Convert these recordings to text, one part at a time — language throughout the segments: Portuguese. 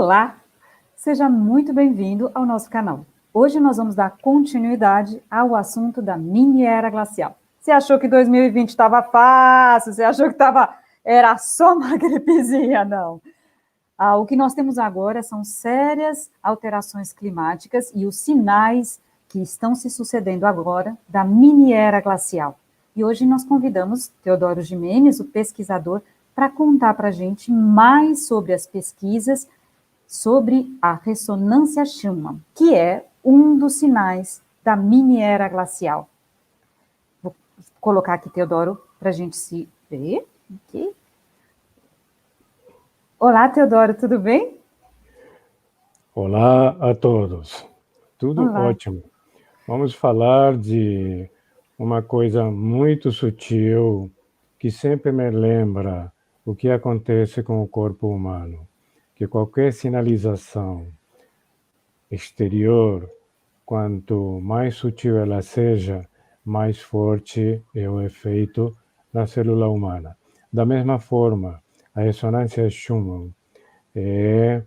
Olá, seja muito bem-vindo ao nosso canal. Hoje nós vamos dar continuidade ao assunto da mini era glacial. Você achou que 2020 estava fácil? Você achou que era só uma gripezinha? Não. O que nós temos agora são sérias alterações climáticas e os sinais que estão se sucedendo agora da mini era glacial. E hoje nós convidamos Teodoro Gimenez, o pesquisador, para contar para a gente mais sobre as pesquisas sobre a ressonância Schumann, que é um dos sinais da mini era glacial. Vou colocar aqui, Teodoro, para a gente se ver. Aqui. Olá, Teodoro, tudo bem? Olá a todos. Tudo Olá. ótimo. Vamos falar de uma coisa muito sutil que sempre me lembra o que acontece com o corpo humano, que qualquer sinalização exterior, quanto mais sutil ela seja, mais forte é o efeito na célula humana. Da mesma forma, a ressonância Schumann é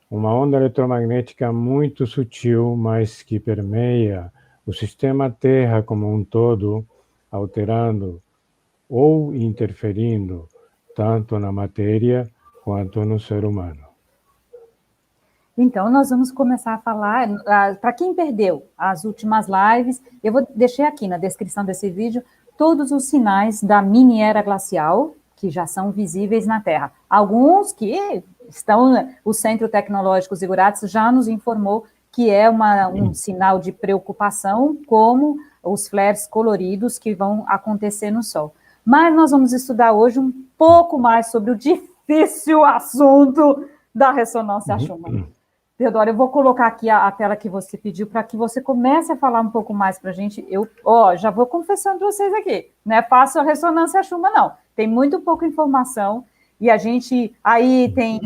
uma onda eletromagnética muito sutil, mas que permeia o sistema Terra como um todo, alterando ou interferindo tanto na matéria quanto no ser humano. Então, nós vamos começar a falar, para quem perdeu as últimas lives, eu vou deixar aqui na descrição desse vídeo todos os sinais da mini era glacial, que já são visíveis na Terra. Alguns que estão, o Centro Tecnológico Zigurates já nos informou que é um sinal de preocupação, como os flares coloridos que vão acontecer no Sol. Mas nós vamos estudar hoje um pouco mais sobre o difícil assunto da ressonância Schumann. Teodoro, eu vou colocar aqui a tela que você pediu para que você comece a falar um pouco mais para a gente. Eu já vou confessando para vocês aqui, não é fácil a ressonância Schumann, não. Tem muito pouca informação e a gente, aí tem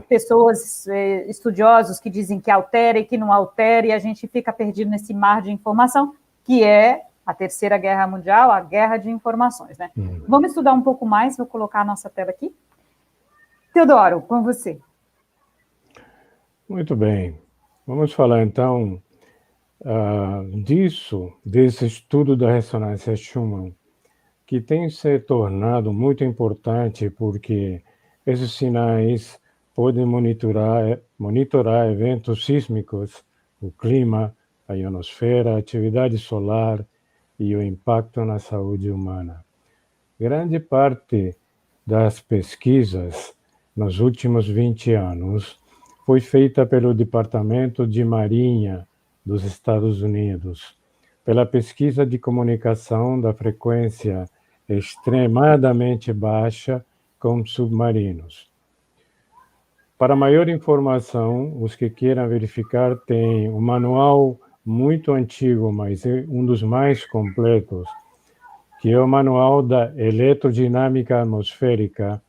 pessoas, estudiosos que dizem que altera e que não altera e a gente fica perdido nesse mar de informação, que é a Terceira Guerra Mundial, a guerra de informações, né? Vamos estudar um pouco mais, vou colocar a nossa tela aqui. Teodoro, com você. Muito bem. Vamos falar então desse estudo da ressonância Schumann, que tem se tornado muito importante porque esses sinais podem monitorar eventos sísmicos, o clima, a ionosfera, a atividade solar e o impacto na saúde humana. Grande parte das pesquisas nos últimos 20 anos foi feita pelo Departamento de Marinha dos Estados Unidos, pela pesquisa de comunicação da frequência extremadamente baixa com submarinos. Para maior informação, os que queiram verificar têm um manual muito antigo, mas é um dos mais completos, que é o Manual da Eletrodinâmica Atmosférica,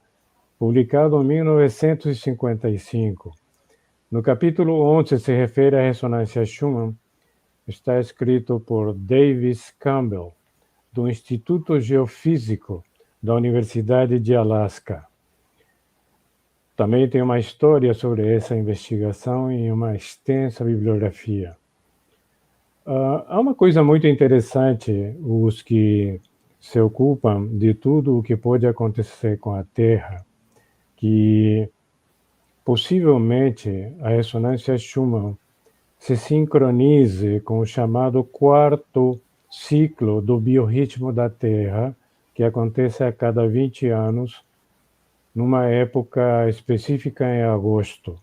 publicado em 1955. No capítulo 11 se refere à ressonância Schumann, está escrito por Davis Campbell, do Instituto Geofísico da Universidade de Alaska. Também tem uma história sobre essa investigação e uma extensa bibliografia. Há uma coisa muito interessante, os que se ocupam de tudo o que pode acontecer com a Terra, que possivelmente a ressonância Schumann se sincronize com o chamado quarto ciclo do biorritmo da Terra, que acontece a cada 20 anos, numa época específica em agosto.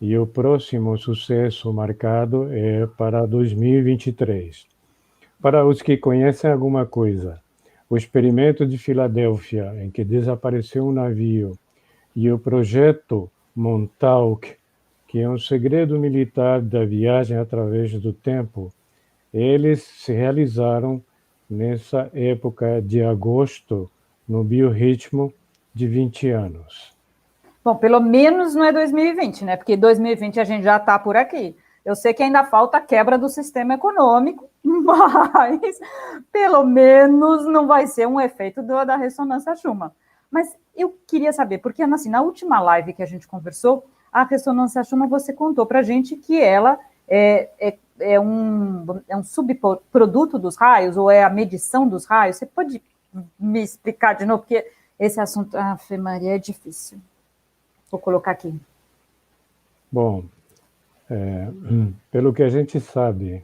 E o próximo sucesso marcado é para 2023. Para os que conhecem alguma coisa, o experimento de Filadélfia, em que desapareceu um navio, e o projeto Montauk, que é um segredo militar da viagem através do tempo, eles se realizaram nessa época de agosto, no biorritmo de 20 anos. Bom, pelo menos não é 2020, né? Porque 2020 a gente já está por aqui. Eu sei que ainda falta a quebra do sistema econômico, mas pelo menos não vai ser um efeito da ressonância Schumann. Mas eu queria saber, porque assim, na última live que a gente conversou, A ressonância Schumann, você contou para a gente que ela é um subproduto dos raios, ou é a medição dos raios? Você pode me explicar de novo? Porque esse assunto, Ave Maria, é difícil. Vou colocar aqui. Bom, pelo que a gente sabe,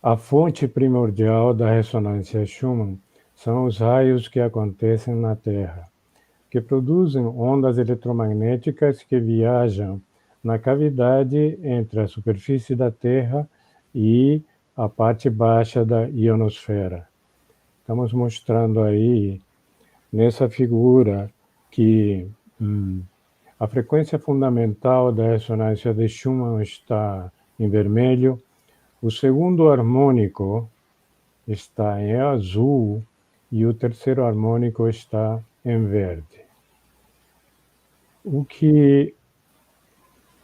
a fonte primordial da ressonância Schumann são os raios que acontecem na Terra, que produzem ondas eletromagnéticas que viajam na cavidade entre a superfície da Terra e a parte baixa da ionosfera. Estamos mostrando aí, nessa figura, que a frequência fundamental da ressonância de Schumann está em vermelho, o segundo harmônico está em azul e o terceiro harmônico está em verde. O que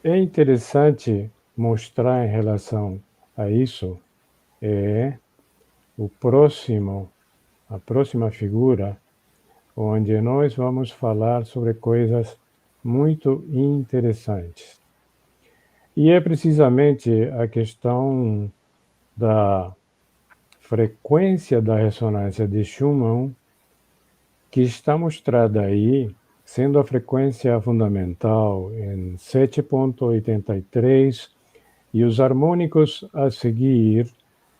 é interessante mostrar em relação a isso é a próxima figura, onde nós vamos falar sobre coisas muito interessantes. E é precisamente a questão da frequência da ressonância de Schumann que está mostrada aí, sendo a frequência fundamental em 7,83 e os harmônicos a seguir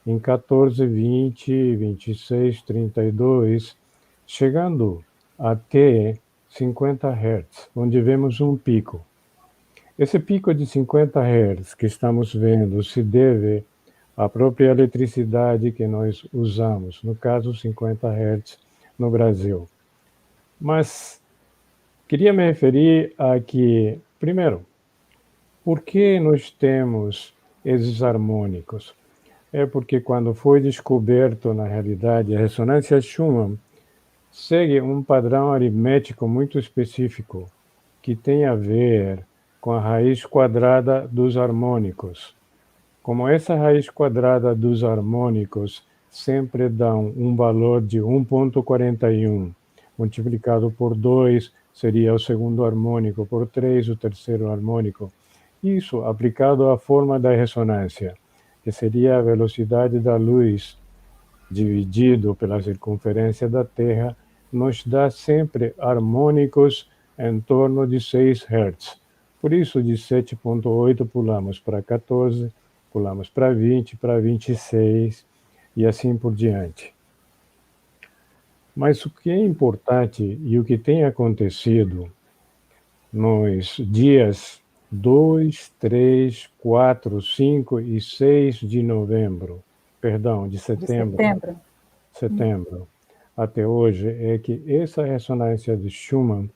em 14, 20, 26, 32, chegando até 50 Hz, onde vemos um pico. Esse pico de 50 Hz que estamos vendo se deve à própria eletricidade que nós usamos, no caso 50 Hz no Brasil. Mas queria me referir a que, primeiro, por que nós temos esses harmônicos? É porque quando foi descoberto, na realidade, a ressonância Schumann segue um padrão aritmético muito específico, que tem a ver com a raiz quadrada dos harmônicos. Como essa raiz quadrada dos harmônicos sempre dá um valor de 1,41, multiplicado por 2 seria o segundo harmônico, por 3 o terceiro harmônico. Isso aplicado à forma da ressonância, que seria a velocidade da luz dividido pela circunferência da Terra, nos dá sempre harmônicos em torno de 6 Hz. Por isso, de 7,8 pulamos para 14, pulamos para 20, para 26 e assim por diante. Mas o que é importante e o que tem acontecido nos dias 2, 3, 4, 5 e 6 de novembro, perdão, de setembro, até hoje, é que essa ressonância de Schumann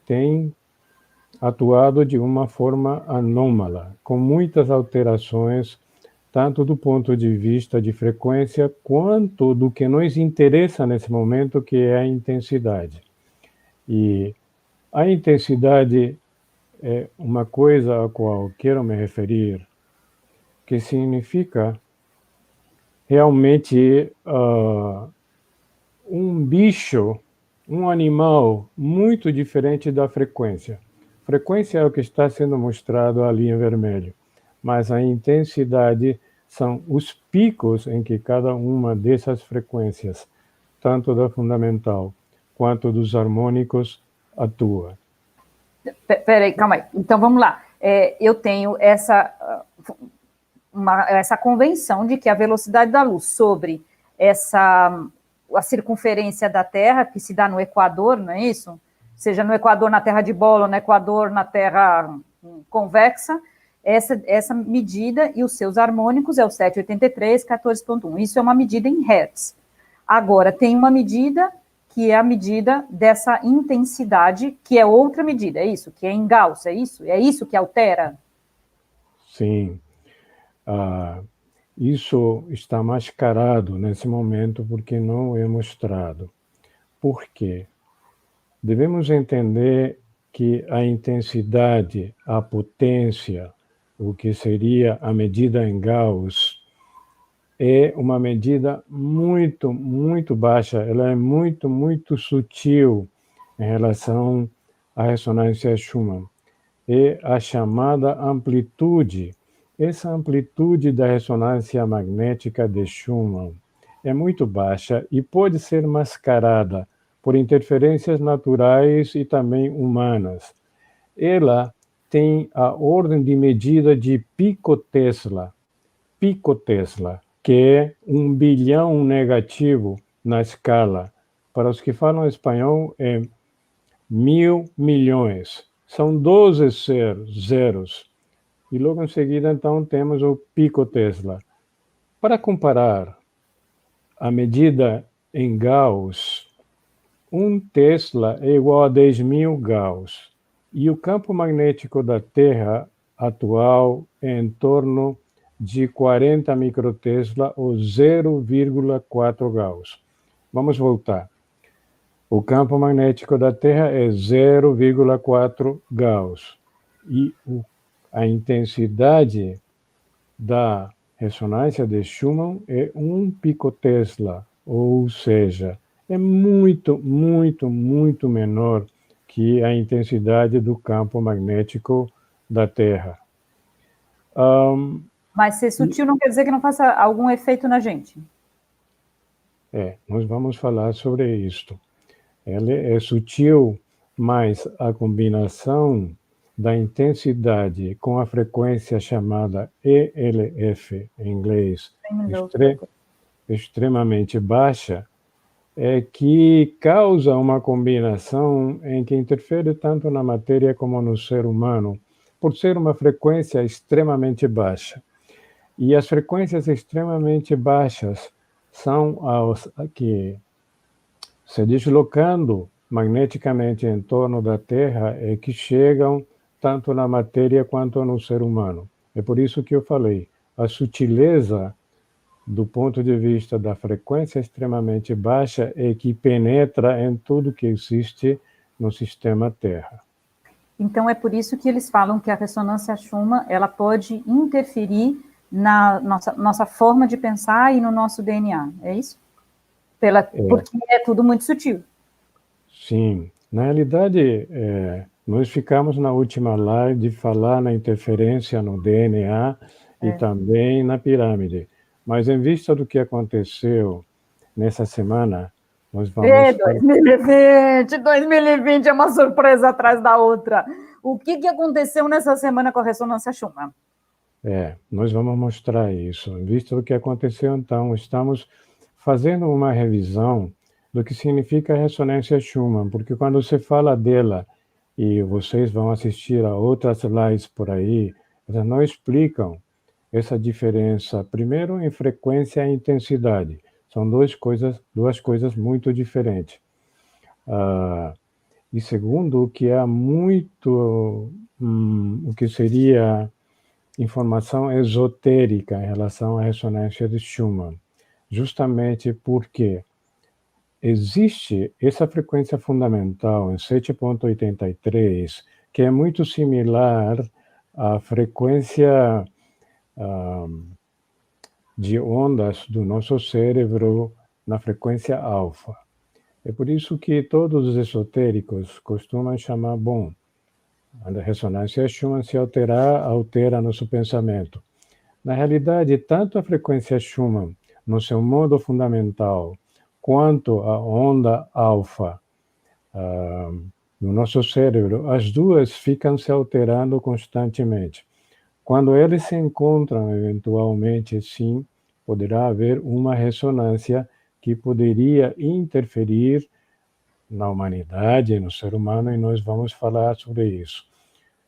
tem atuado de uma forma anômala, com muitas alterações, tanto do ponto de vista de frequência, quanto do que nos interessa nesse momento, que é a intensidade. E a intensidade é uma coisa a qual quero me referir, que significa realmente um bicho, um animal muito diferente da frequência. Frequência é o que está sendo mostrado ali em vermelho, mas a intensidade são os picos em que cada uma dessas frequências, tanto da fundamental quanto dos harmônicos, atua. Peraí, calma aí. Então, vamos lá. Eu tenho essa convenção de que a velocidade da luz sobre a circunferência da Terra, que se dá no Equador, não é isso? Seja no Equador na Terra de bola, ou no Equador na Terra convexa, essa medida e os seus harmônicos é o 783, 14,1. Isso é uma medida em Hertz. Agora, tem uma medida que é a medida dessa intensidade, que é outra medida, é isso? Que é em Gauss, é isso? É isso que altera? Sim. Isso está mascarado nesse momento porque não é mostrado. Por quê? Devemos entender que a intensidade, a potência, o que seria a medida em Gauss, é uma medida muito, muito baixa. Ela é muito, muito sutil em relação à ressonância Schumann. é a chamada amplitude. Essa amplitude da ressonância magnética de Schumann é muito baixa e pode ser mascarada por interferências naturais e também humanas. Ela tem a ordem de medida de picotesla, que é 1 bilhão negativo na escala. Para os que falam espanhol, é 1.000 milhões. São 12 zeros. E logo em seguida, então, temos o picotesla. Para comparar a medida em Gauss, 1 Tesla é igual a 10.000 Gauss. E o campo magnético da Terra atual é em torno de 40 microtesla ou 0,4 Gauss. Vamos voltar. O campo magnético da Terra é 0,4 Gauss. E a intensidade da ressonância de Schumann é 1 picotesla, ou seja, é muito, muito, muito menor que a intensidade do campo magnético da Terra. Mas ser sutil não quer dizer que não faça algum efeito na gente. Nós vamos falar sobre isto. Ela é sutil, mas a combinação da intensidade com a frequência chamada ELF, em inglês, extremamente baixa, é que causa uma combinação em que interfere tanto na matéria como no ser humano, por ser uma frequência extremamente baixa. E as frequências extremamente baixas são as que, se deslocando magneticamente em torno da Terra, é que chegam tanto na matéria quanto no ser humano. É por isso que eu falei, a sutileza do ponto de vista da frequência extremamente baixa é que penetra em tudo que existe no sistema Terra. Então é por isso que eles falam que a ressonância Schumann ela pode interferir na nossa forma de pensar e no nosso DNA, é isso? Porque é tudo muito sutil. Sim. Na realidade, nós ficamos na última live de falar na interferência no DNA e também na pirâmide. Mas em vista do que aconteceu nessa semana, nós vamos... 2020 é uma surpresa atrás da outra. O que aconteceu nessa semana com a ressonância Schumann? Nós vamos mostrar isso. Em vista do que aconteceu, então, estamos fazendo uma revisão do que significa a ressonância Schumann, porque quando você fala dela, e vocês vão assistir a outras lives por aí, elas não explicam essa diferença, primeiro, em frequência e intensidade. São duas coisas muito diferentes. E segundo, o que é muito, o que seria informação esotérica em relação à ressonância de Schumann, justamente porque existe essa frequência fundamental em 7.83, que é muito similar à frequência de ondas do nosso cérebro na frequência alfa. É por isso que todos os esotéricos costumam chamar, a ressonância Schumann se altera nosso pensamento. Na realidade, tanto a frequência Schumann, no seu modo fundamental, quanto a onda alfa no nosso cérebro, as duas ficam se alterando constantemente. Quando eles se encontram, eventualmente, sim, poderá haver uma ressonância que poderia interferir na humanidade, no ser humano, e nós vamos falar sobre isso.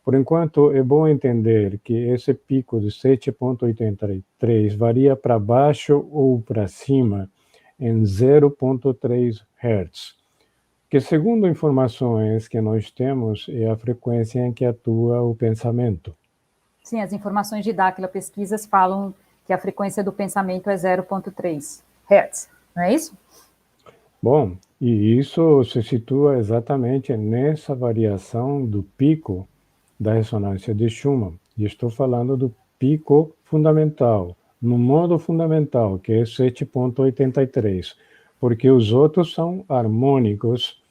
Por enquanto, é bom entender que esse pico de 7.83 varia para baixo ou para cima em 0.3 Hz, que, segundo informações que nós temos, é a frequência em que atua o pensamento. Sim, as informações de Dáquila Pesquisas falam que a frequência do pensamento é 0.3 Hz, não é isso? Bom, e isso se situa exatamente nessa variação do pico da ressonância de Schumann. E estou falando do pico fundamental, no modo fundamental, que é 7.83, porque os outros são harmônicos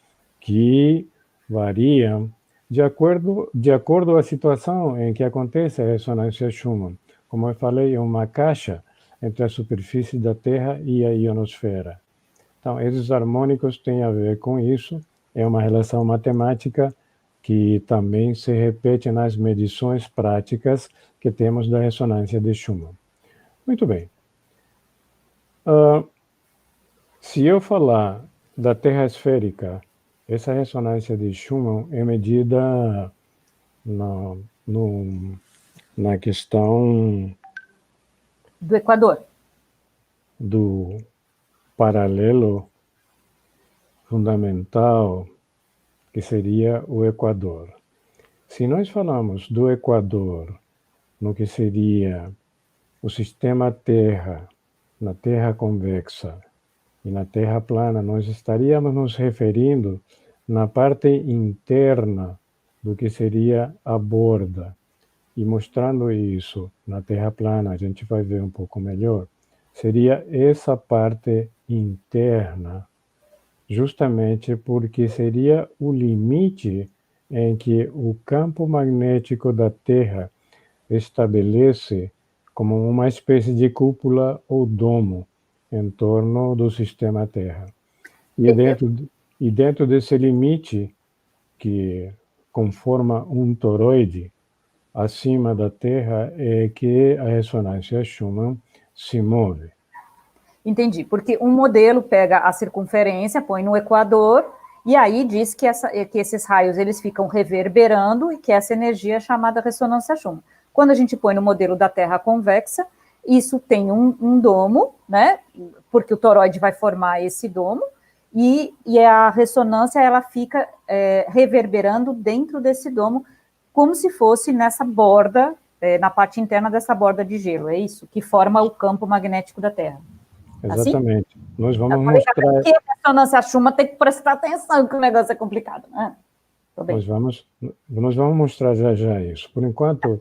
que variam de acordo à situação em que acontece a ressonância Schumann. Como eu falei, é uma caixa entre a superfície da Terra e a ionosfera. Então, esses harmônicos têm a ver com isso, é uma relação matemática que também se repete nas medições práticas que temos da ressonância de Schumann. Muito bem. Se eu falar da Terra esférica, essa ressonância de Schumann é medida na questão Do Equador. do paralelo fundamental, que seria o Equador. Se nós falamos do Equador, no que seria o sistema Terra, na Terra convexa e na Terra plana, nós estaríamos nos referindo na parte interna do que seria a borda. E mostrando isso na Terra plana, a gente vai ver um pouco melhor, seria essa parte interna, justamente porque seria o limite em que o campo magnético da Terra estabelece como uma espécie de cúpula ou domo em torno do sistema Terra. E dentro desse limite, que conforma um toroide, acima da Terra é que a ressonância Schumann se move. Entendi, porque um modelo pega a circunferência, põe no Equador, e aí diz que esses raios eles ficam reverberando e que essa energia é chamada ressonância Schumann. Quando a gente põe no modelo da Terra convexa, isso tem um domo, né? Porque o toroide vai formar esse domo, e a ressonância ela fica reverberando dentro desse domo, como se fosse nessa borda, na parte interna dessa borda de gelo, é isso? Que forma o campo magnético da Terra. Exatamente. Assim? Nós vamos mostrar... Porque a ressonância Schumann tem que prestar atenção, que o negócio é complicado, né? Nós vamos mostrar já isso. Por enquanto,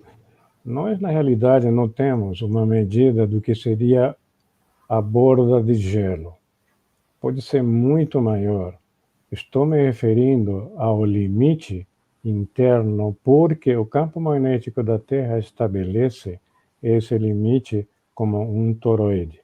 nós, na realidade, não temos uma medida do que seria a borda de gelo. Pode ser muito maior. Estou me referindo ao limite interno, porque o campo magnético da Terra estabelece esse limite como um toroide.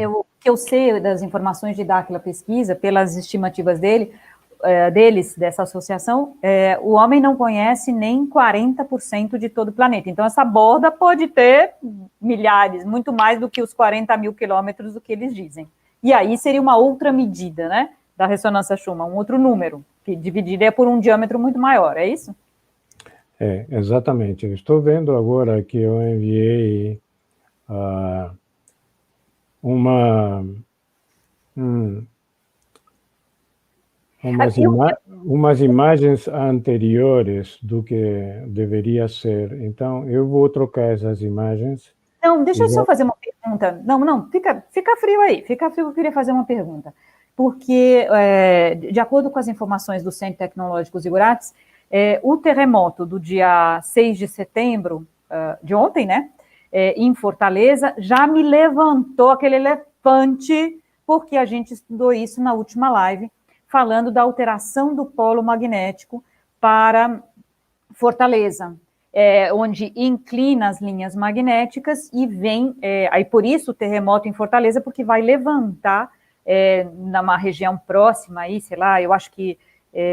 O que eu sei das informações de daquela pesquisa, pelas estimativas deles, dessa associação, o homem não conhece nem 40% de todo o planeta. Então, essa borda pode ter milhares, muito mais do que os 40 mil quilômetros do que eles dizem. E aí seria uma outra medida, né, da ressonância Schumann, um outro número, que dividiria por um diâmetro muito maior, é isso? Exatamente. Eu estou vendo agora que eu enviei umas imagens anteriores do que deveria ser. Então, eu vou trocar essas imagens. Não, deixa eu só fazer uma pergunta. Não, fica frio aí. Fica frio, eu queria fazer uma pergunta. Porque, de acordo com as informações do Centro Tecnológico Zigurates, o terremoto do dia 6 de setembro, de ontem, né, em Fortaleza, já me levantou aquele elefante, porque a gente estudou isso na última live, falando da alteração do polo magnético para Fortaleza, onde inclina as linhas magnéticas e vem, aí por isso o terremoto em Fortaleza, porque vai levantar numa região próxima aí, sei lá, eu acho que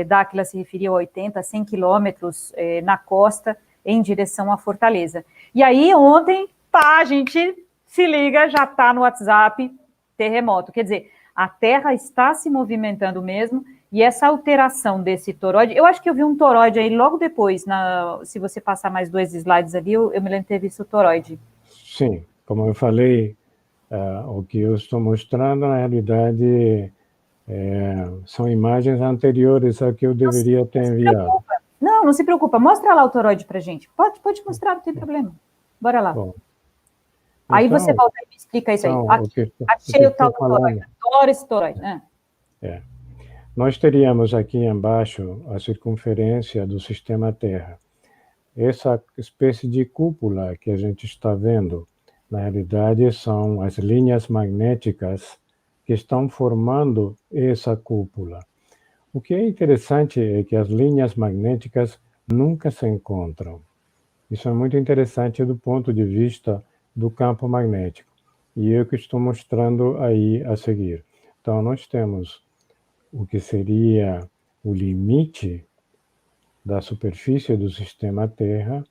Dáquila se referia a 80, 100 quilômetros na costa, em direção a Fortaleza. E aí ontem, a gente se liga, já está no WhatsApp, terremoto. Quer dizer, a Terra está se movimentando mesmo, e essa alteração desse toroide, eu acho que eu vi um toroide aí logo depois, se você passar mais 2 slides ali, eu me lembro de ter visto o toroide. Sim, como eu falei, o que eu estou mostrando, na realidade, são imagens anteriores a que eu deveria ter enviado. Não se preocupa, mostra lá o toroide para a gente. Pode mostrar, não tem problema. Bora lá. Bom, aí então, você volta e me explica isso aí. Achei o tal do toroide, adoro esse toroide. Nós teríamos aqui embaixo a circunferência do sistema Terra. Essa espécie de cúpula que a gente está vendo, na realidade, são as linhas magnéticas que estão formando essa cúpula. O que é interessante é que as linhas magnéticas nunca se encontram. Isso é muito interessante do ponto de vista do campo magnético. E eu que estou mostrando aí a seguir. Então, nós temos o que seria o limite da superfície do sistema Terra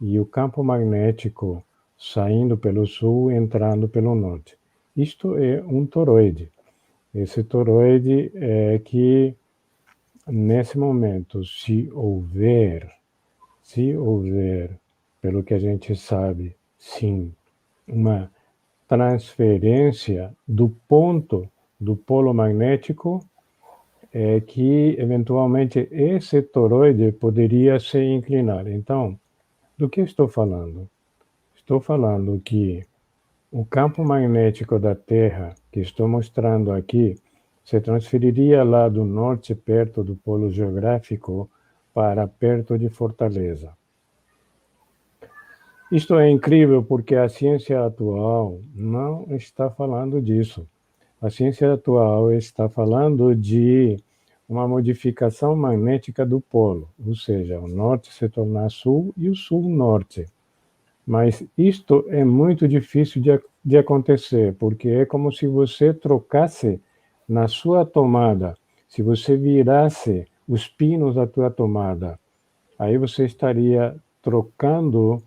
e o campo magnético saindo pelo sul, entrando pelo norte. Isto é um toroide. Esse toroide é que, nesse momento, se houver, pelo que a gente sabe, sim, uma transferência do ponto do polo magnético, é que, eventualmente, esse toroide poderia se inclinar. Então, do que estou falando? Estou falando que o campo magnético da Terra, que estou mostrando aqui, se transferiria lá do norte, perto do polo geográfico, para perto de Fortaleza. Isto é incrível porque a ciência atual não está falando disso. A ciência atual está falando de uma modificação magnética do polo, ou seja, o norte se tornar sul e o sul norte. Mas isto é muito difícil de acontecer, porque é como se você trocasse na sua tomada, se você virasse os pinos da tua tomada, aí você estaria trocando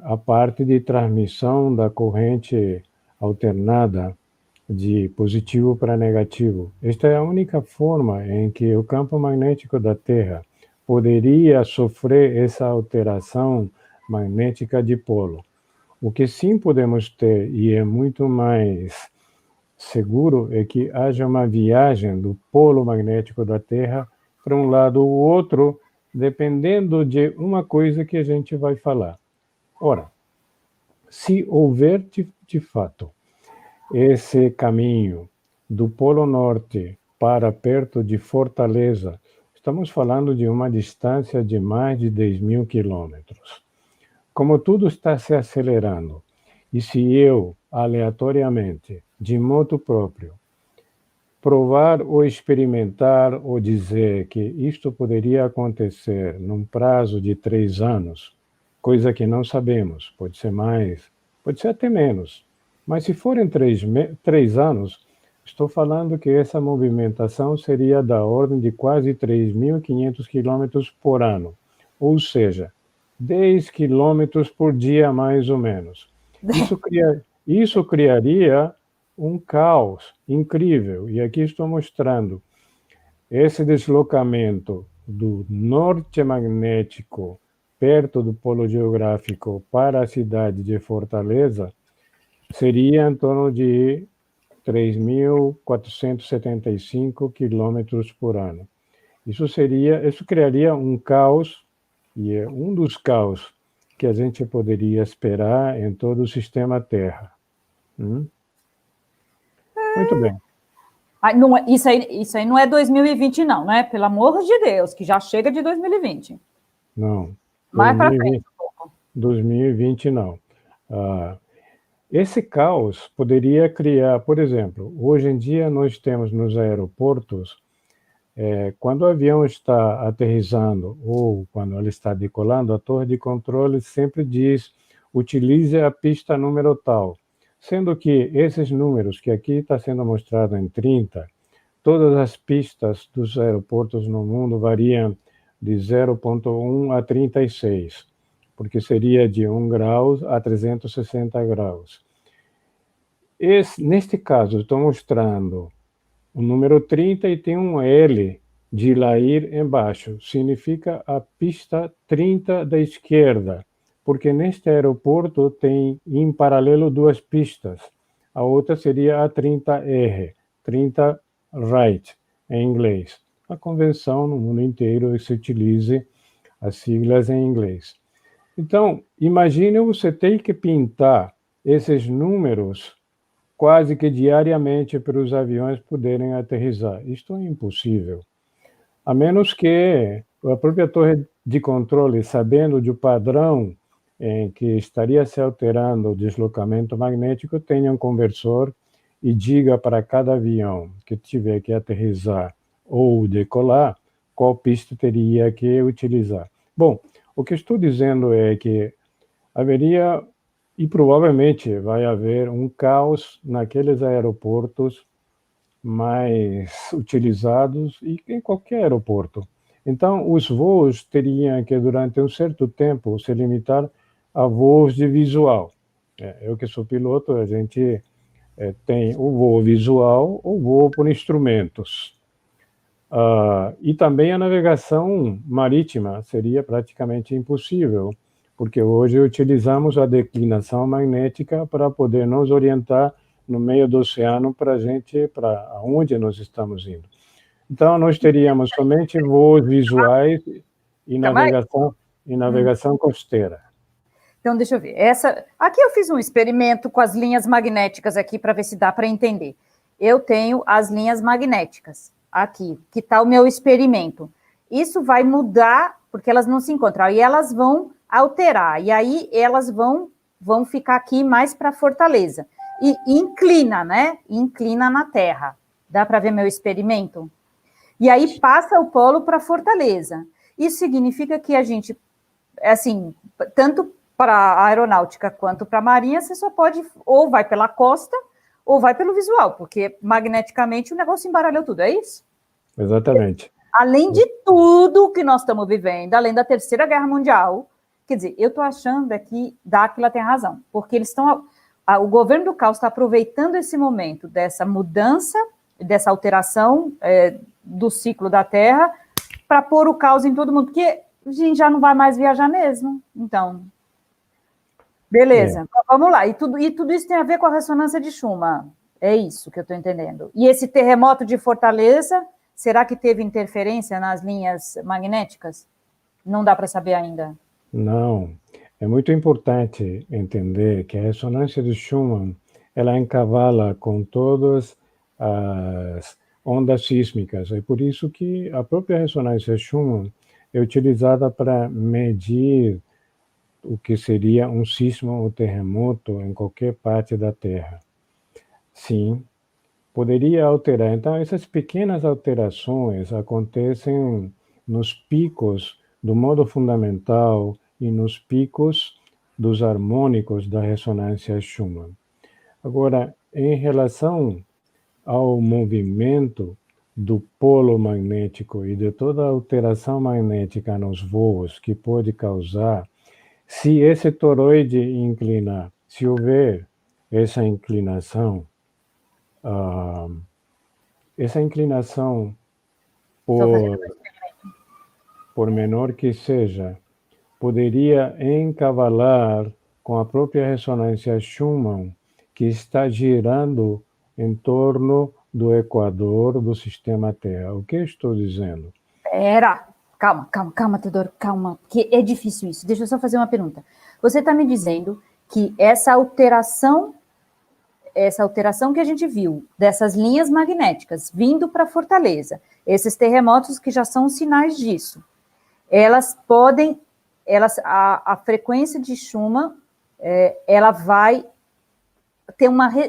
a parte de transmissão da corrente alternada de positivo para negativo. Esta é a única forma em que o campo magnético da Terra poderia sofrer essa alteração magnética de polo. O que sim podemos ter, e é muito mais seguro, é que haja uma viagem do polo magnético da Terra para um lado ou outro, dependendo de uma coisa que a gente vai falar. Ora, se houver de fato esse caminho do Polo Norte para perto de Fortaleza, estamos falando de uma distância de mais de 10.000 quilômetros. Como tudo está se acelerando, e se eu, aleatoriamente, de modo próprio, provar ou experimentar ou dizer que isto poderia acontecer num prazo de 3 anos, coisa que não sabemos, pode ser mais, pode ser até menos, mas se forem 3 anos, estou falando que essa movimentação seria da ordem de quase 3.500 quilômetros por ano, ou seja, 10 quilômetros por dia, mais ou menos. Isso criaria um caos incrível. E aqui estou mostrando esse deslocamento do norte magnético perto do polo geográfico para a cidade de Fortaleza, seria em torno de 3.475 quilômetros por ano. Isso criaria um caos, e é um dos caos que a gente poderia esperar em todo o sistema Terra. Muito bem. Não, isso aí não é 2020, não, né? Pelo amor de Deus, que já chega de 2020. Não. Mais para frente um pouco. 2020, não. Esse caos poderia criar, por exemplo, hoje em dia nós temos nos aeroportos, quando o avião está aterrissando ou quando ele está decolando, a torre de controle sempre diz: utilize a pista número tal. Sendo que esses números, que aqui está sendo mostrado em 30, todas as pistas dos aeroportos no mundo variam de 0,1 a 36, porque seria de 1 grau a 360 graus. Neste caso, estou mostrando o número 30 e tem um L de Lair embaixo. Significa a pista 30 da esquerda, porque neste aeroporto tem em paralelo duas pistas. A outra seria a 30R, 30 right, em inglês. A convenção no mundo inteiro se utilize as siglas em inglês. Então, imagine você ter que pintar esses números quase que diariamente para os aviões poderem aterrissar. Isto é impossível. A menos que a própria torre de controle, sabendo do padrão em que estaria se alterando o deslocamento magnético tenha um conversor e diga para cada avião que tiver que aterrissar ou decolar qual pista teria que utilizar. Bom, o que estou dizendo é que haveria, e provavelmente vai haver, um caos naqueles aeroportos mais utilizados e em qualquer aeroporto. Então, os voos teriam que, durante um certo tempo, se limitar a voos de visual. Eu que sou piloto, a gente tem o voo visual ou voo por instrumentos. E também a navegação marítima seria praticamente impossível, porque hoje utilizamos a declinação magnética para poder nos orientar no meio do oceano para onde nós estamos indo. Então, nós teríamos somente voos visuais e navegação costeira. Então, deixa eu ver. Aqui eu fiz um experimento com as linhas magnéticas aqui para ver se dá para entender. Eu tenho as linhas magnéticas aqui, que está o meu experimento. Isso vai mudar, porque elas não se encontram, e elas vão alterar, e aí elas vão ficar aqui mais para Fortaleza. E inclina, né? Inclina na Terra. Dá para ver meu experimento? E aí passa o polo para Fortaleza. Isso significa que a gente, assim, tanto para a aeronáutica quanto para a marinha, você só pode, ou vai pela costa, ou vai pelo visual, porque magneticamente o negócio embaralhou tudo, é isso? Exatamente. Além de tudo que nós estamos vivendo, além da Terceira Guerra Mundial, quer dizer, eu estou achando que Dáquila tem razão, porque eles estão, o governo do caos está aproveitando esse momento dessa mudança, dessa alteração do ciclo da Terra, para pôr o caos em todo mundo, porque a gente já não vai mais viajar mesmo, então... Beleza, vamos lá. E tudo isso tem a ver com a ressonância de Schumann. É isso que eu estou entendendo. E esse terremoto de Fortaleza, será que teve interferência nas linhas magnéticas? Não dá para saber ainda. Não. É muito importante entender que a ressonância de Schumann, ela encavala com todas as ondas sísmicas. É por isso que a própria ressonância Schumann é utilizada para medir o que seria um sismo ou terremoto em qualquer parte da Terra. Sim, poderia alterar. Então, essas pequenas alterações acontecem nos picos do modo fundamental e nos picos dos harmônicos da ressonância Schumann. Agora, em relação ao movimento do polo magnético e de toda a alteração magnética nos voos que pode causar, se esse toroide inclinar, se houver essa inclinação por menor que seja, poderia encavalar com a própria ressonância Schumann, que está girando em torno do equador do sistema Terra. O que estou dizendo? Espera, calma, Teodoro, calma, porque é difícil isso. Deixa eu só fazer uma pergunta. Você está me dizendo que essa alteração que a gente viu, dessas linhas magnéticas vindo para Fortaleza, esses terremotos que já são sinais disso, a frequência de Schumann, ela vai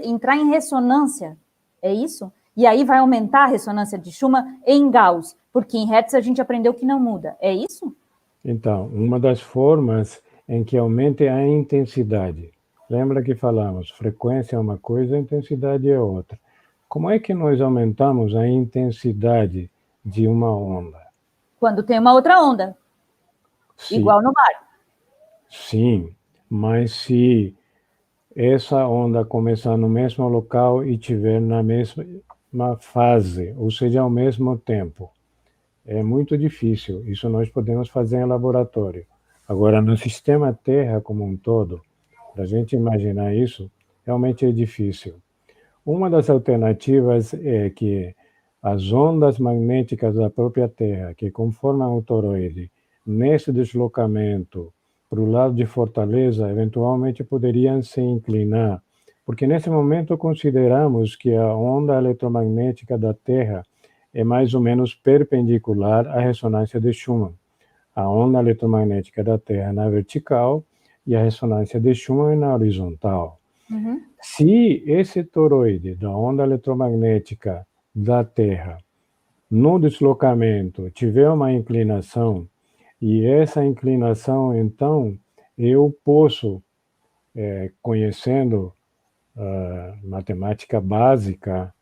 entrar em ressonância, é isso? E aí vai aumentar a ressonância de Schumann em Gauss, porque em Hertz a gente aprendeu que não muda, é isso? Então, uma das formas em que aumente a intensidade. Lembra que falamos, frequência é uma coisa, intensidade é outra. Como é que nós aumentamos a intensidade de uma onda? Quando tem uma outra onda, igual no mar. Sim, mas se essa onda começar no mesmo local e estiver na mesma fase, ou seja, ao mesmo tempo, é muito difícil. Isso nós podemos fazer em laboratório. Agora, no sistema Terra como um todo, para a gente imaginar isso, realmente é difícil. Uma das alternativas é que as ondas magnéticas da própria Terra, que conformam o toroide, nesse deslocamento para o lado de Fortaleza, eventualmente poderiam se inclinar, porque nesse momento consideramos que a onda eletromagnética da Terra é mais ou menos perpendicular à ressonância de Schumann. A onda eletromagnética da Terra na vertical e a ressonância de Schumann na horizontal. Uhum. Se esse toroide da onda eletromagnética da Terra, no deslocamento, tiver uma inclinação, e essa inclinação, então, eu posso, conhecendo matemática básica,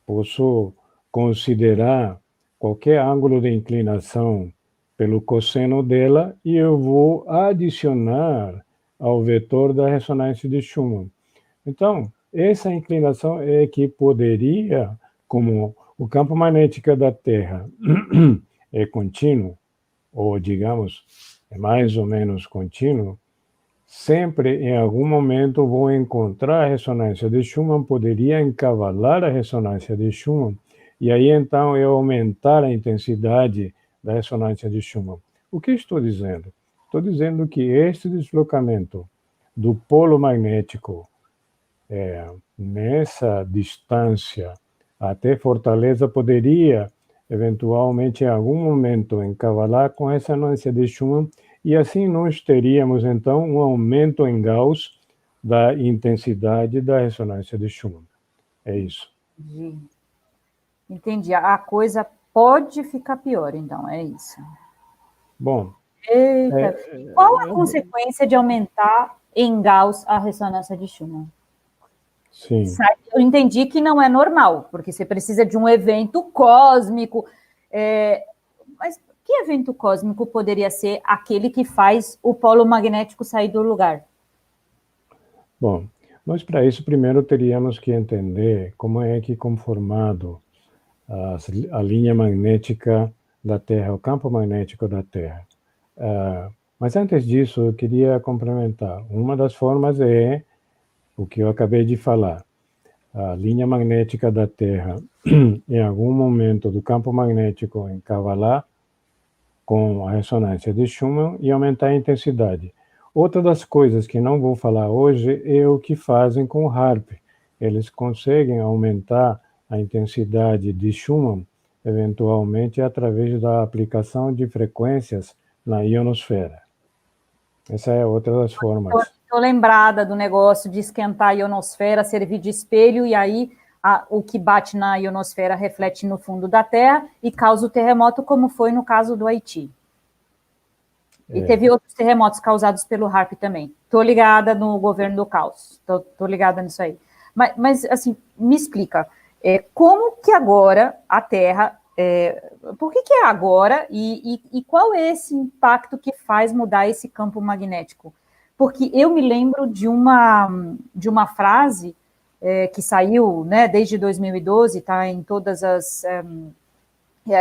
posso considerar qualquer ângulo de inclinação pelo cosseno dela e eu vou adicionar ao vetor da ressonância de Schumann. Então, essa inclinação é que poderia, como o campo magnético da Terra é contínuo, ou digamos, é mais ou menos contínuo, sempre em algum momento vou encontrar a ressonância de Schumann, poderia encavalar a ressonância de Schumann, e aí então eu aumentar a intensidade da ressonância de Schumann. O que estou dizendo? Estou dizendo que este deslocamento do polo magnético nessa distância até Fortaleza poderia, eventualmente, em algum momento, encavalar com a ressonância de Schumann, e assim nós teríamos, então, um aumento em Gauss da intensidade da ressonância de Schumann. É isso. Entendi. A coisa pode ficar pior, então, é isso. Bom... Eita. Qual a consequência de aumentar em Gauss a ressonância de Schumann? Sim. Eu entendi que não é normal, porque você precisa de um evento cósmico. Mas que evento cósmico poderia ser aquele que faz o polo magnético sair do lugar? Bom, nós para isso primeiro teríamos que entender como é que conformado a linha magnética da Terra, o campo magnético da Terra. Mas antes disso, eu queria complementar. Uma das formas é o que eu acabei de falar. A linha magnética da Terra, em algum momento do campo magnético, encavalar com a ressonância de Schumann e aumentar a intensidade. Outra das coisas que não vou falar hoje é o que fazem com o HARP. Eles conseguem aumentar a intensidade de Schumann, eventualmente através da aplicação de frequências na ionosfera. Essa é outra das formas. Estou lembrada do negócio de esquentar a ionosfera, servir de espelho, e aí o que bate na ionosfera reflete no fundo da Terra e causa o terremoto, como foi no caso do Haiti. E teve outros terremotos causados pelo HARP também. Estou ligada no governo do caos. Estou ligada nisso aí. Mas, assim, me explica, como que agora a Terra... por que é agora e qual é esse impacto que faz mudar esse campo magnético? Porque eu me lembro de uma frase que saiu, né, desde 2012, está em todas as...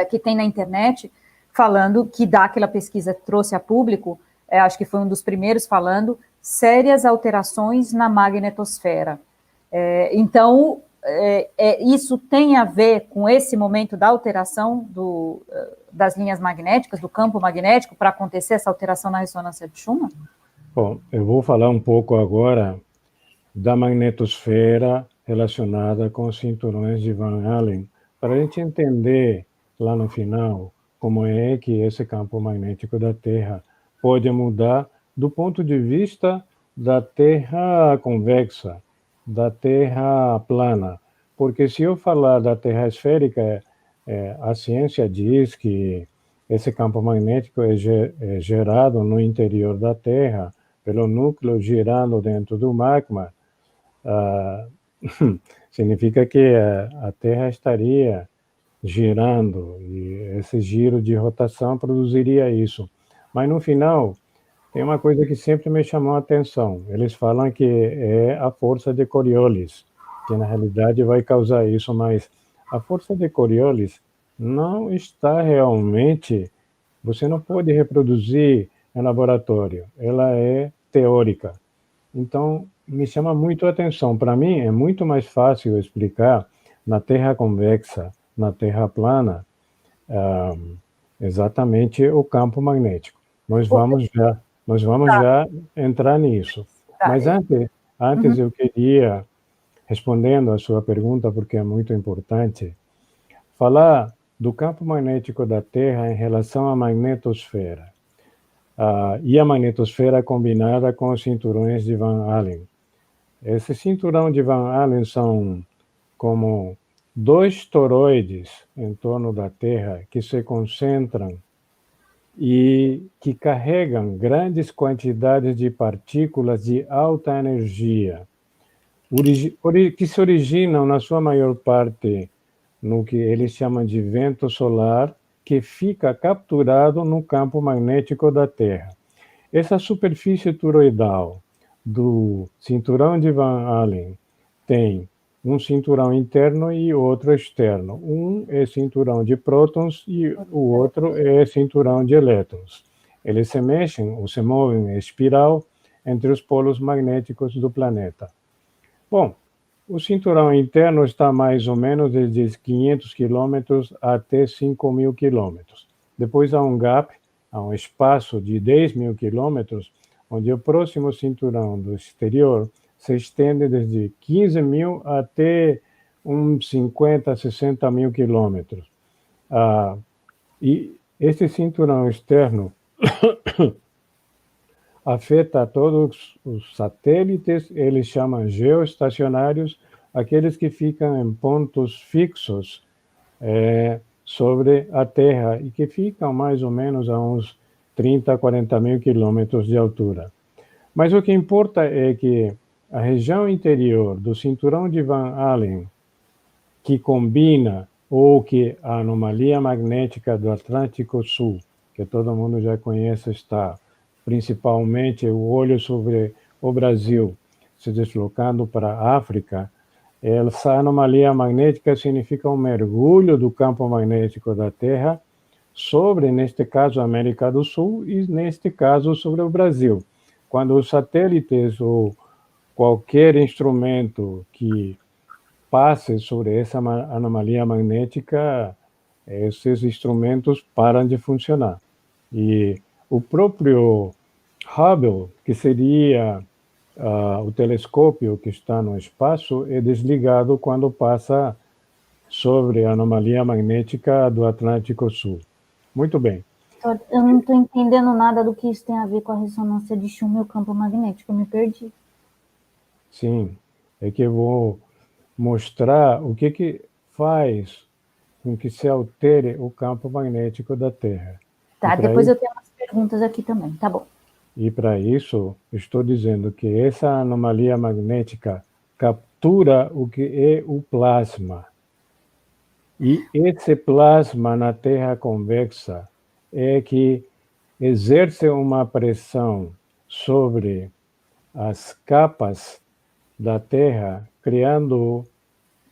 que tem na internet, falando que daquela pesquisa trouxe a público, acho que foi um dos primeiros falando, sérias alterações na magnetosfera. Então, isso tem a ver com esse momento da alteração das linhas magnéticas, do campo magnético, para acontecer essa alteração na ressonância de Schumann? Bom, eu vou falar um pouco agora da magnetosfera relacionada com os cinturões de Van Allen, para a gente entender lá no final como é que esse campo magnético da Terra pode mudar do ponto de vista da Terra convexa, da Terra plana. Porque se eu falar da Terra esférica, a ciência diz que esse campo magnético é gerado no interior da Terra, pelo núcleo girando dentro do magma. Significa que a Terra estaria girando, e esse giro de rotação produziria isso. Mas no final, tem uma coisa que sempre me chamou a atenção. Eles falam que é a força de Coriolis, que na realidade vai causar isso, mas a força de Coriolis não está realmente... Você não pode reproduzir em laboratório, ela é teórica. Então, me chama muito a atenção. Para mim, é muito mais fácil explicar na Terra convexa, na Terra plana, exatamente o campo magnético. Nós vamos já entrar nisso. Mas antes eu queria, respondendo à sua pergunta, porque é muito importante, falar do campo magnético da Terra em relação à magnetosfera. e a magnetosfera combinada com os cinturões de Van Allen. Esse cinturão de Van Allen são como dois toroides em torno da Terra que se concentram e que carregam grandes quantidades de partículas de alta energia, que se originam, na sua maior parte, no que eles chamam de vento solar, que fica capturado no campo magnético da Terra. Essa superfície toroidal do cinturão de Van Allen tem um cinturão interno e outro externo. Um é cinturão de prótons e o outro é cinturão de elétrons. Eles se mexem ou se movem em espiral entre os polos magnéticos do planeta. Bom, o cinturão interno está mais ou menos desde 500 quilômetros até 5.000 quilômetros. Depois há um gap, há um espaço de 10.000 quilômetros, onde o próximo cinturão do exterior se estende desde 15.000 até uns 50, 60.000 quilômetros. E esse cinturão externo afeta todos os satélites, eles chamam geoestacionários, aqueles que ficam em pontos fixos sobre a Terra e que ficam mais ou menos a uns 30, 40.000 quilômetros de altura. Mas o que importa é que a região interior do cinturão de Van Allen, que combina ou que a anomalia magnética do Atlântico Sul, que todo mundo já conhece, está principalmente o olho sobre o Brasil, se deslocando para a África, essa anomalia magnética significa um mergulho do campo magnético da Terra sobre, neste caso, a América do Sul e, neste caso, sobre o Brasil. Quando os satélites ou qualquer instrumento que passe sobre essa anomalia magnética, esses instrumentos param de funcionar. E o próprio Hubble, que seria o telescópio que está no espaço, é desligado quando passa sobre a anomalia magnética do Atlântico Sul. Muito bem. Eu não estou entendendo nada do que isso tem a ver com a ressonância de chumbo e o campo magnético, eu me perdi. Sim, é que eu vou mostrar o que faz com que se altere o campo magnético da Terra. Tá, depois eu tenho umas perguntas aqui também, tá bom. E para isso, estou dizendo que essa anomalia magnética captura o que é o plasma. E esse plasma na Terra convexa é que exerce uma pressão sobre as capas da Terra, criando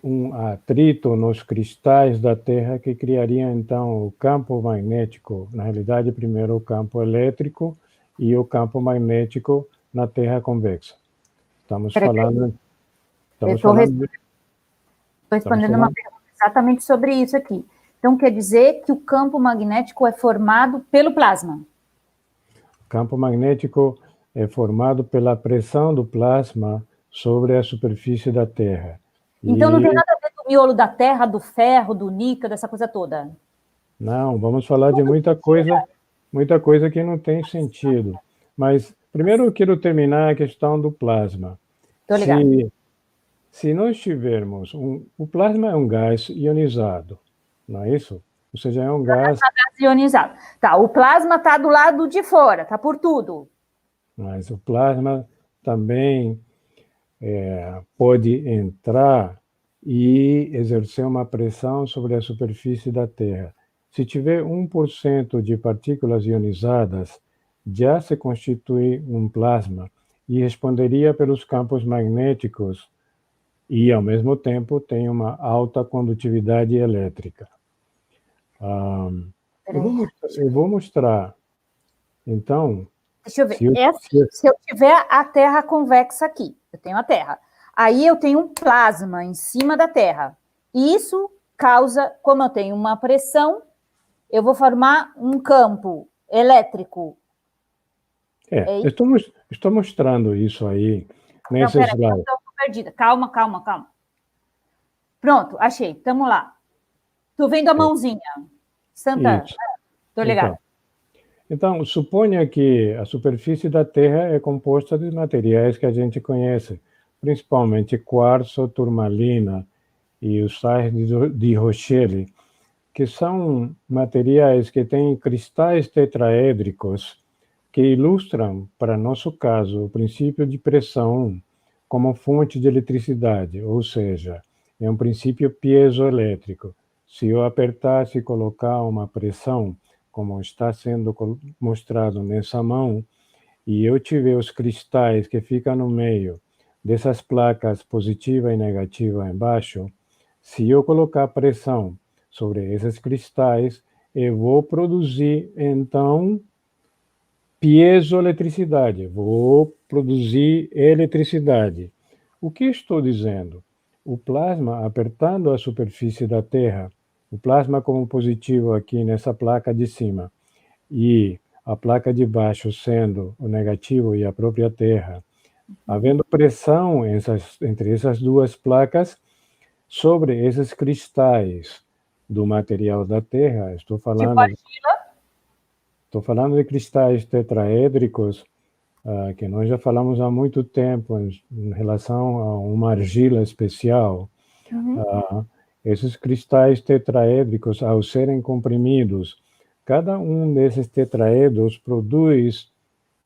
um atrito nos cristais da Terra que criaria, então, o campo magnético, na realidade, primeiro o campo elétrico e o campo magnético na Terra convexa. Estamos falando... Estou respondendo uma pergunta exatamente sobre isso aqui. Então, quer dizer que o campo magnético é formado pelo plasma? O campo magnético é formado pela pressão do plasma sobre a superfície da Terra. Então, não tem nada a ver com o miolo da Terra, do ferro, do níquel, dessa coisa toda? Não, vamos falar de muita coisa que não tem sentido. Mas, primeiro, eu quero terminar a questão do plasma. Estou ligado. Se nós tivermos... o plasma é um gás ionizado, não é isso? Ou seja, é um gás... ionizado. Tá, o plasma está do lado de fora, está por tudo. Mas o plasma também pode entrar e exercer uma pressão sobre a superfície da Terra. Se tiver 1% de partículas ionizadas, já se constitui um plasma e responderia pelos campos magnéticos e, ao mesmo tempo, tem uma alta condutividade elétrica. Eu vou mostrar. Então... Deixa eu ver. Se eu tiver a Terra convexa aqui, eu tenho a Terra. Aí eu tenho um plasma em cima da Terra. E isso causa, como eu tenho uma pressão, eu vou formar um campo elétrico. Estou mostrando isso aí nesse slide. Eu estou perdida. Calma. Pronto, achei. Estamos lá. Estou vendo a mãozinha. Santa. Estou ligada. Então, suponha que a superfície da Terra é composta de materiais que a gente conhece, principalmente quartzo, turmalina e os sais de Rochelle, que são materiais que têm cristais tetraédricos que ilustram, para nosso caso, o princípio de pressão como fonte de eletricidade, ou seja, é um princípio piezoelétrico. Se eu apertasse e colocar uma pressão, como está sendo mostrado nessa mão, e eu tiver os cristais que ficam no meio dessas placas positiva e negativa embaixo, se eu colocar pressão sobre esses cristais, eu vou produzir, então, piezoeletricidade, vou produzir eletricidade. O que estou dizendo? O plasma apertando a superfície da Terra, o plasma como positivo aqui nessa placa de cima, e a placa de baixo sendo o negativo e a própria Terra, havendo pressão entre essas duas placas sobre esses cristais do material da Terra, Tipo argila? estou falando de cristais tetraédricos, que nós já falamos há muito tempo em relação a uma argila especial. Esses cristais tetraédricos, ao serem comprimidos, cada um desses tetraedros produz,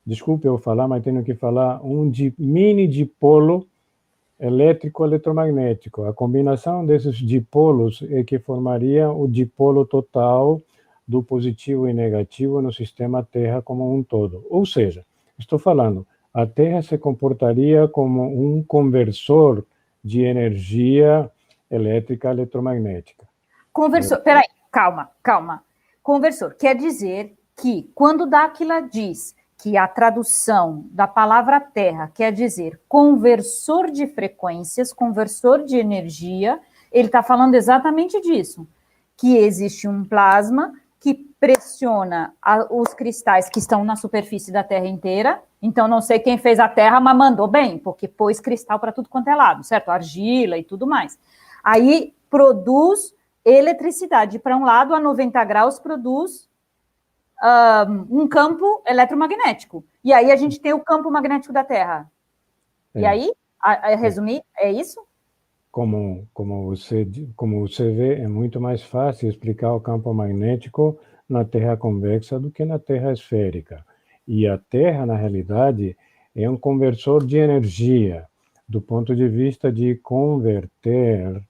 desculpe eu falar, mas tenho que falar, um mini dipolo elétrico-eletromagnético. A combinação desses dipolos é que formaria o dipolo total do positivo e negativo no sistema Terra como um todo. Ou seja, estou falando, a Terra se comportaria como um conversor de energia elétrica eletromagnética. Conversor, peraí, calma. Conversor, quer dizer que quando Dáquila diz que a tradução da palavra Terra quer dizer conversor de frequências, conversor de energia, ele está falando exatamente disso, que existe um plasma que pressiona os cristais que estão na superfície da Terra inteira. Então, não sei quem fez a Terra, mas mandou bem, porque pôs cristal para tudo quanto é lado, certo? Argila e tudo mais. Aí, produz eletricidade. Para um lado, a 90 graus, produz um campo eletromagnético. E aí, a gente tem o campo magnético da Terra. E aí, a resumir, é isso? Como você vê, é muito mais fácil explicar o campo magnético na Terra convexa do que na Terra esférica. E a Terra, na realidade, é um conversor de energia, do ponto de vista de converter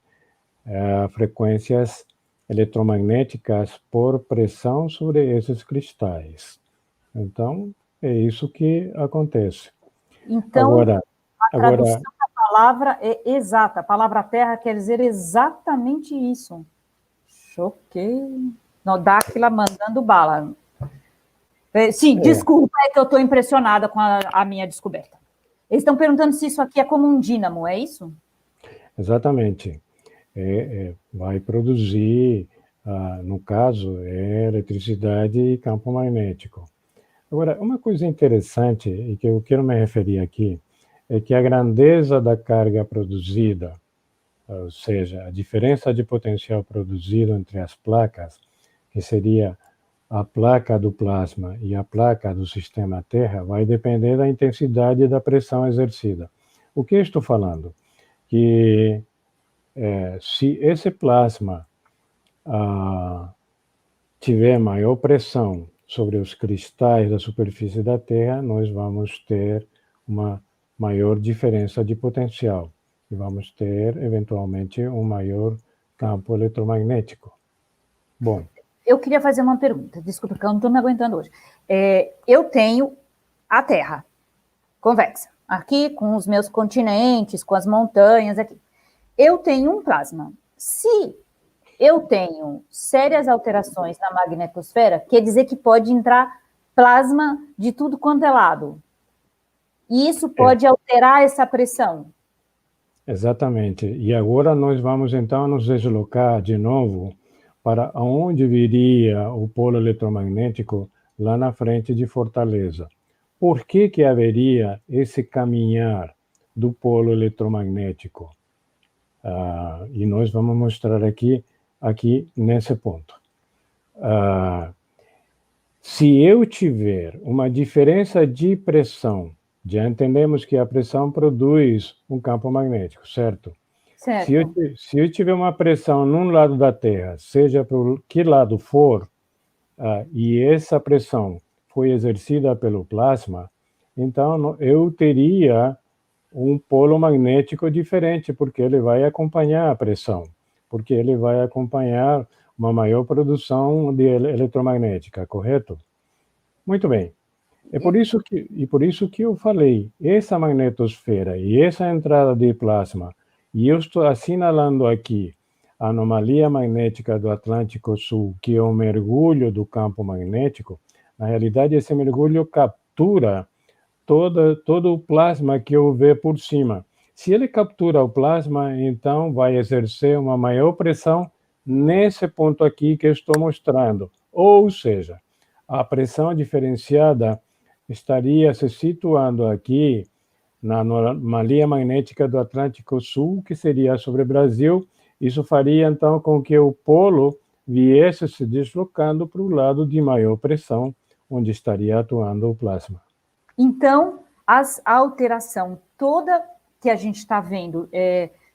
frequências eletromagnéticas por pressão sobre esses cristais. Então, é isso que acontece. Então, a tradução da palavra é exata. A palavra Terra quer dizer exatamente isso. Choquei. Não, Dáquila mandando bala. Sim, desculpa, é que eu estou impressionada com a minha descoberta. Eles estão perguntando se isso aqui é como um dínamo, é isso? Exatamente. Vai produzir, no caso, eletricidade e campo magnético. Agora, uma coisa interessante, e que eu quero me referir aqui, é que a grandeza da carga produzida, ou seja, a diferença de potencial produzido entre as placas, que seria a placa do plasma e a placa do sistema Terra, vai depender da intensidade da pressão exercida. O que eu estou falando? Que se esse plasma tiver maior pressão sobre os cristais da superfície da Terra, nós vamos ter uma maior diferença de potencial e vamos ter, eventualmente, um maior campo eletromagnético. Bom. Eu queria fazer uma pergunta, desculpa, porque eu não estou me aguentando hoje. Eu tenho a Terra convexa, aqui com os meus continentes, com as montanhas aqui. Eu tenho um plasma. Se eu tenho sérias alterações na magnetosfera, quer dizer que pode entrar plasma de tudo quanto é lado. E isso pode alterar essa pressão. Exatamente. E agora nós vamos, então, nos deslocar de novo para onde viria o polo eletromagnético lá na frente de Fortaleza. Por que que haveria esse caminhar do polo eletromagnético? E nós vamos mostrar aqui nesse ponto. Se eu tiver uma diferença de pressão, já entendemos que a pressão produz um campo magnético, certo? Certo. Se eu tiver uma pressão num lado da Terra, seja por que lado for, e essa pressão foi exercida pelo plasma, então eu teria um polo magnético diferente, porque ele vai acompanhar a pressão, porque ele vai acompanhar uma maior produção de eletromagnética, correto? Muito bem. Por isso que eu falei, essa magnetosfera e essa entrada de plasma, e eu estou assinalando aqui a anomalia magnética do Atlântico Sul, que é o mergulho do campo magnético, na realidade esse mergulho captura todo o plasma que houver por cima. Se ele captura o plasma, então vai exercer uma maior pressão nesse ponto aqui que eu estou mostrando. Ou seja, a pressão diferenciada estaria se situando aqui na anomalia magnética do Atlântico Sul, que seria sobre o Brasil. Isso faria, então, com que o polo viesse se deslocando para o lado de maior pressão, onde estaria atuando o plasma. Então, a alteração toda que a gente está vendo,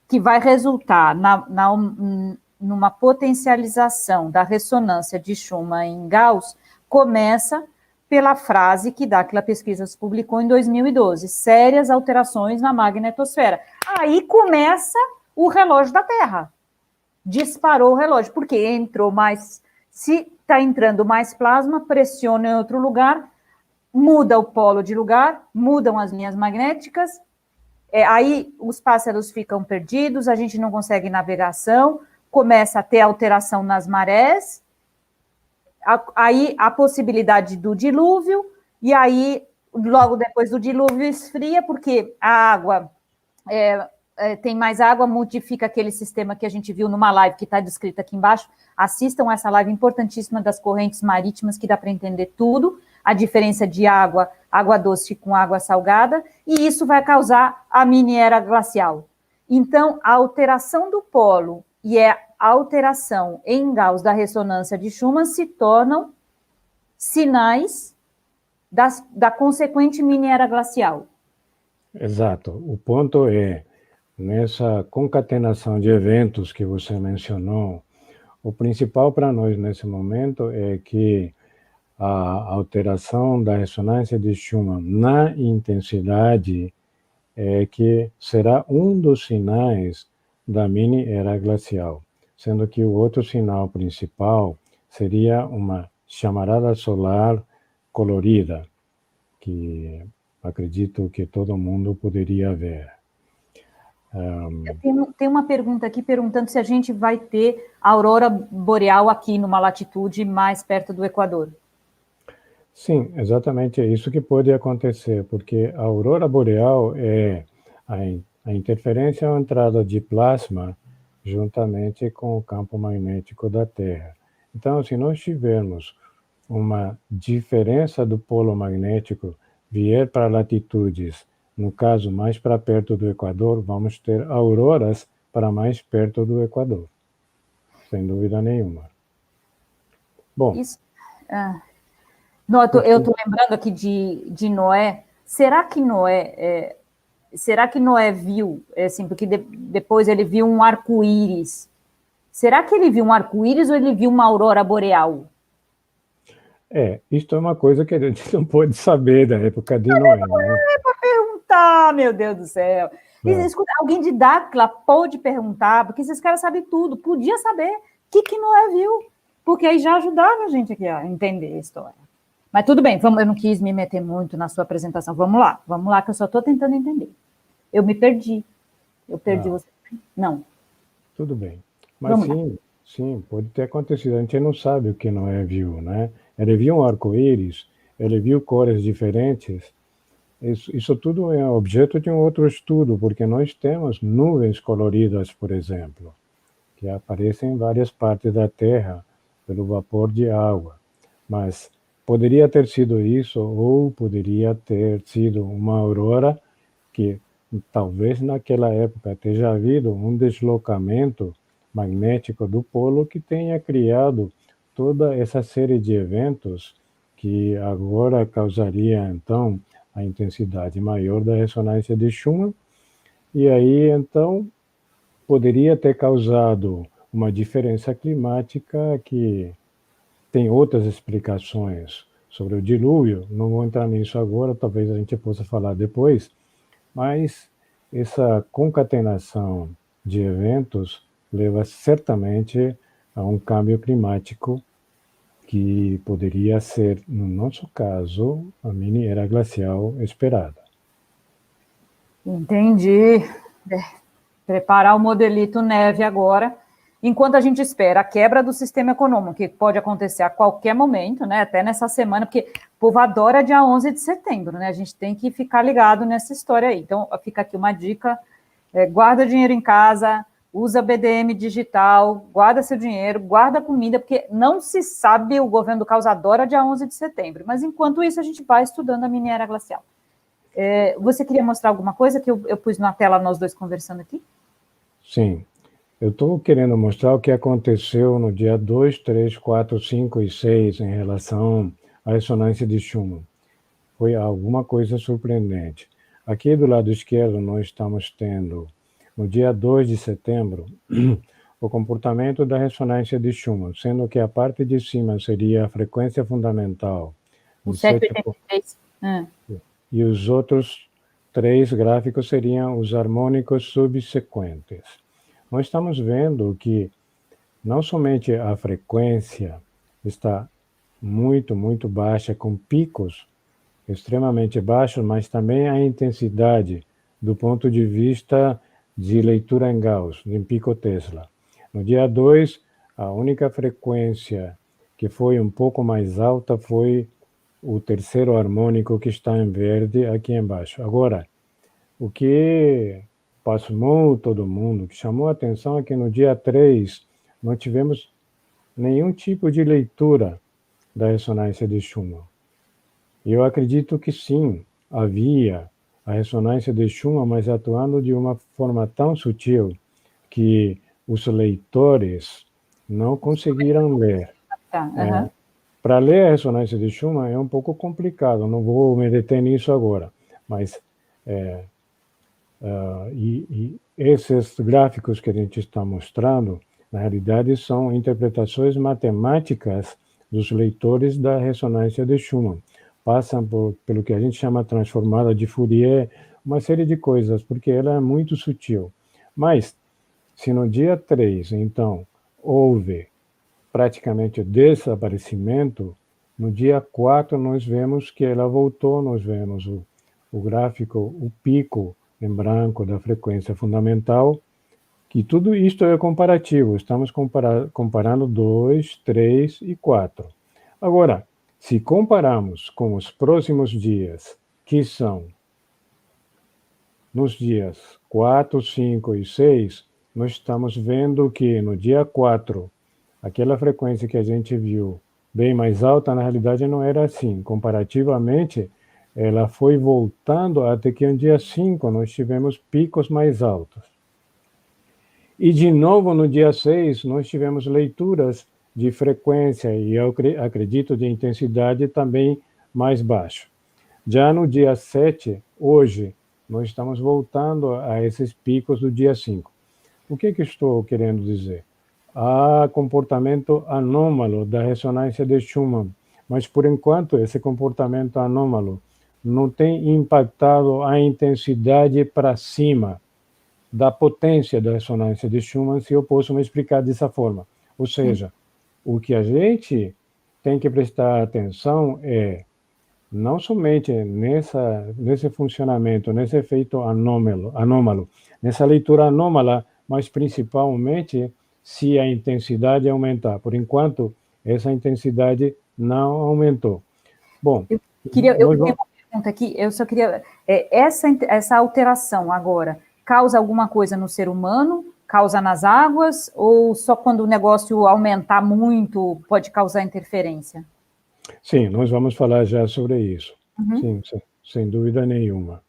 que vai resultar numa potencialização da ressonância de Schumann em Gauss, começa pela frase que Daquila Pesquisas publicou em 2012, sérias alterações na magnetosfera. Aí começa o relógio da Terra. Disparou o relógio, porque entrou mais... Se está entrando mais plasma, pressiona em outro lugar, muda o polo de lugar, mudam as linhas magnéticas, aí os pássaros ficam perdidos, a gente não consegue navegação, começa a ter alteração nas marés, aí a possibilidade do dilúvio, e aí logo depois do dilúvio esfria, porque a água tem mais água, modifica aquele sistema que a gente viu numa live que está descrita aqui embaixo. Assistam essa live importantíssima das correntes marítimas, que dá para entender tudo, a diferença de água doce com água salgada, e isso vai causar a mini era glacial. Então, a alteração do polo e a alteração em Gauss da ressonância de Schumann se tornam sinais da consequente mini era glacial. Exato. O ponto é, nessa concatenação de eventos que você mencionou, o principal para nós nesse momento é que a alteração da ressonância de Schumann na intensidade é que será um dos sinais da mini era glacial, sendo que o outro sinal principal seria uma chamarada solar colorida, que acredito que todo mundo poderia ver. Tem uma pergunta aqui perguntando se a gente vai ter a aurora boreal aqui numa latitude mais perto do Equador. Sim, exatamente é isso que pode acontecer, porque a aurora boreal é a interferência ou entrada de plasma juntamente com o campo magnético da Terra. Então, se nós tivermos uma diferença do polo magnético vier para latitudes, no caso, mais para perto do Equador, vamos ter auroras para mais perto do Equador, sem dúvida nenhuma. Bom... Isso, eu estou lembrando aqui de Noé. Será que Noé viu, assim, porque depois ele viu um arco-íris? Será que ele viu um arco-íris ou ele viu uma aurora boreal? Isto é uma coisa que a gente não pode saber da época de Noé, né? Para perguntar, meu Deus do céu. Escuta, alguém de Daquila pode perguntar, porque esses caras sabem tudo. Podia saber o que Noé viu, porque aí já ajudava a gente aqui a entender a história. Mas tudo bem, eu não quis me meter muito na sua apresentação. Vamos lá, que eu só estou tentando entender. Eu me perdi. Eu perdi você. Não. Tudo bem. Mas sim, pode ter acontecido. A gente não sabe o que Noé viu, né? Ele viu um arco-íris, ele viu cores diferentes. Isso tudo é objeto de um outro estudo, porque nós temos nuvens coloridas, por exemplo, que aparecem em várias partes da Terra pelo vapor de água. Mas poderia ter sido isso, ou poderia ter sido uma aurora que talvez naquela época tenha havido um deslocamento magnético do polo que tenha criado toda essa série de eventos que agora causaria, então, a intensidade maior da ressonância de Schumann, e aí, então, poderia ter causado uma diferença climática que tem outras explicações sobre o dilúvio, não vou entrar nisso agora, talvez a gente possa falar depois, mas essa concatenação de eventos leva certamente a um câmbio climático que poderia ser, no nosso caso, a mini era glacial esperada. Entendi. Preparar o modelito neve agora, enquanto a gente espera a quebra do sistema econômico, que pode acontecer a qualquer momento, né? Até nessa semana, porque o povo adora dia 11 de setembro, né? A gente tem que ficar ligado nessa história aí. Então, fica aqui uma dica, guarda dinheiro em casa, usa BDM digital, guarda seu dinheiro, guarda comida, porque não se sabe, o governo do caos adora dia 11 de setembro, mas enquanto isso a gente vai estudando a mini era glacial. Você queria mostrar alguma coisa que eu pus na tela, nós dois conversando aqui? Sim, eu estou querendo mostrar o que aconteceu no dia 2, 3, 4, 5 e 6 em relação à ressonância de Schumann. Foi alguma coisa surpreendente. Aqui do lado esquerdo nós estamos tendo, no dia 2 de setembro, o comportamento da ressonância de Schumann, sendo que a parte de cima seria a frequência fundamental. O 783. E os outros 3 gráficos seriam os harmônicos subsequentes. Nós estamos vendo que não somente a frequência está muito, muito baixa, com picos extremamente baixos, mas também a intensidade do ponto de vista de leitura em Gauss, em pico Tesla. No dia 2, a única frequência que foi um pouco mais alta foi o terceiro harmônico que está em verde aqui embaixo. Agora, o que pasmou todo mundo, que chamou a atenção é que no dia 3 não tivemos nenhum tipo de leitura da ressonância de Schumann. E eu acredito que sim, havia a ressonância de Schumann, mas atuando de uma forma tão sutil que os leitores não conseguiram ler. Para ler a ressonância de Schumann é um pouco complicado, não vou me deter nisso agora, mas esses gráficos que a gente está mostrando, na realidade, são interpretações matemáticas dos leitores da ressonância de Schumann. Passam pelo que a gente chama transformada de Fourier, uma série de coisas, porque ela é muito sutil. Mas, se no dia 3, então, houve praticamente o desaparecimento, no dia 4 nós vemos que ela voltou, nós vemos o gráfico, o pico em branco da frequência fundamental, que tudo isto é comparativo, estamos comparando 2, 3 e 4. Agora, se compararmos com os próximos dias, que são nos dias 4, 5 e 6, nós estamos vendo que no dia 4, aquela frequência que a gente viu bem mais alta, na realidade não era assim. Comparativamente, ela foi voltando até que no dia 5 nós tivemos picos mais altos. E de novo no dia 6 nós tivemos leituras de frequência e eu acredito de intensidade também mais baixo. Já no dia 7, hoje, nós estamos voltando a esses picos do dia 5. O que estou querendo dizer? Há comportamento anômalo da ressonância de Schumann, mas por enquanto esse comportamento anômalo não tem impactado a intensidade para cima da potência da ressonância de Schumann, se eu posso me explicar dessa forma. Ou seja, o que a gente tem que prestar atenção é não somente nesse funcionamento, nesse efeito anômalo, nessa leitura anômala, mas principalmente se a intensidade aumentar. Por enquanto, essa intensidade não aumentou. Bom, eu tenho uma pergunta aqui, eu só queria... essa alteração agora causa alguma coisa no ser humano? Causa nas águas? Ou só quando o negócio aumentar muito pode causar interferência? Sim, nós vamos falar já sobre isso. Sim, sem dúvida nenhuma.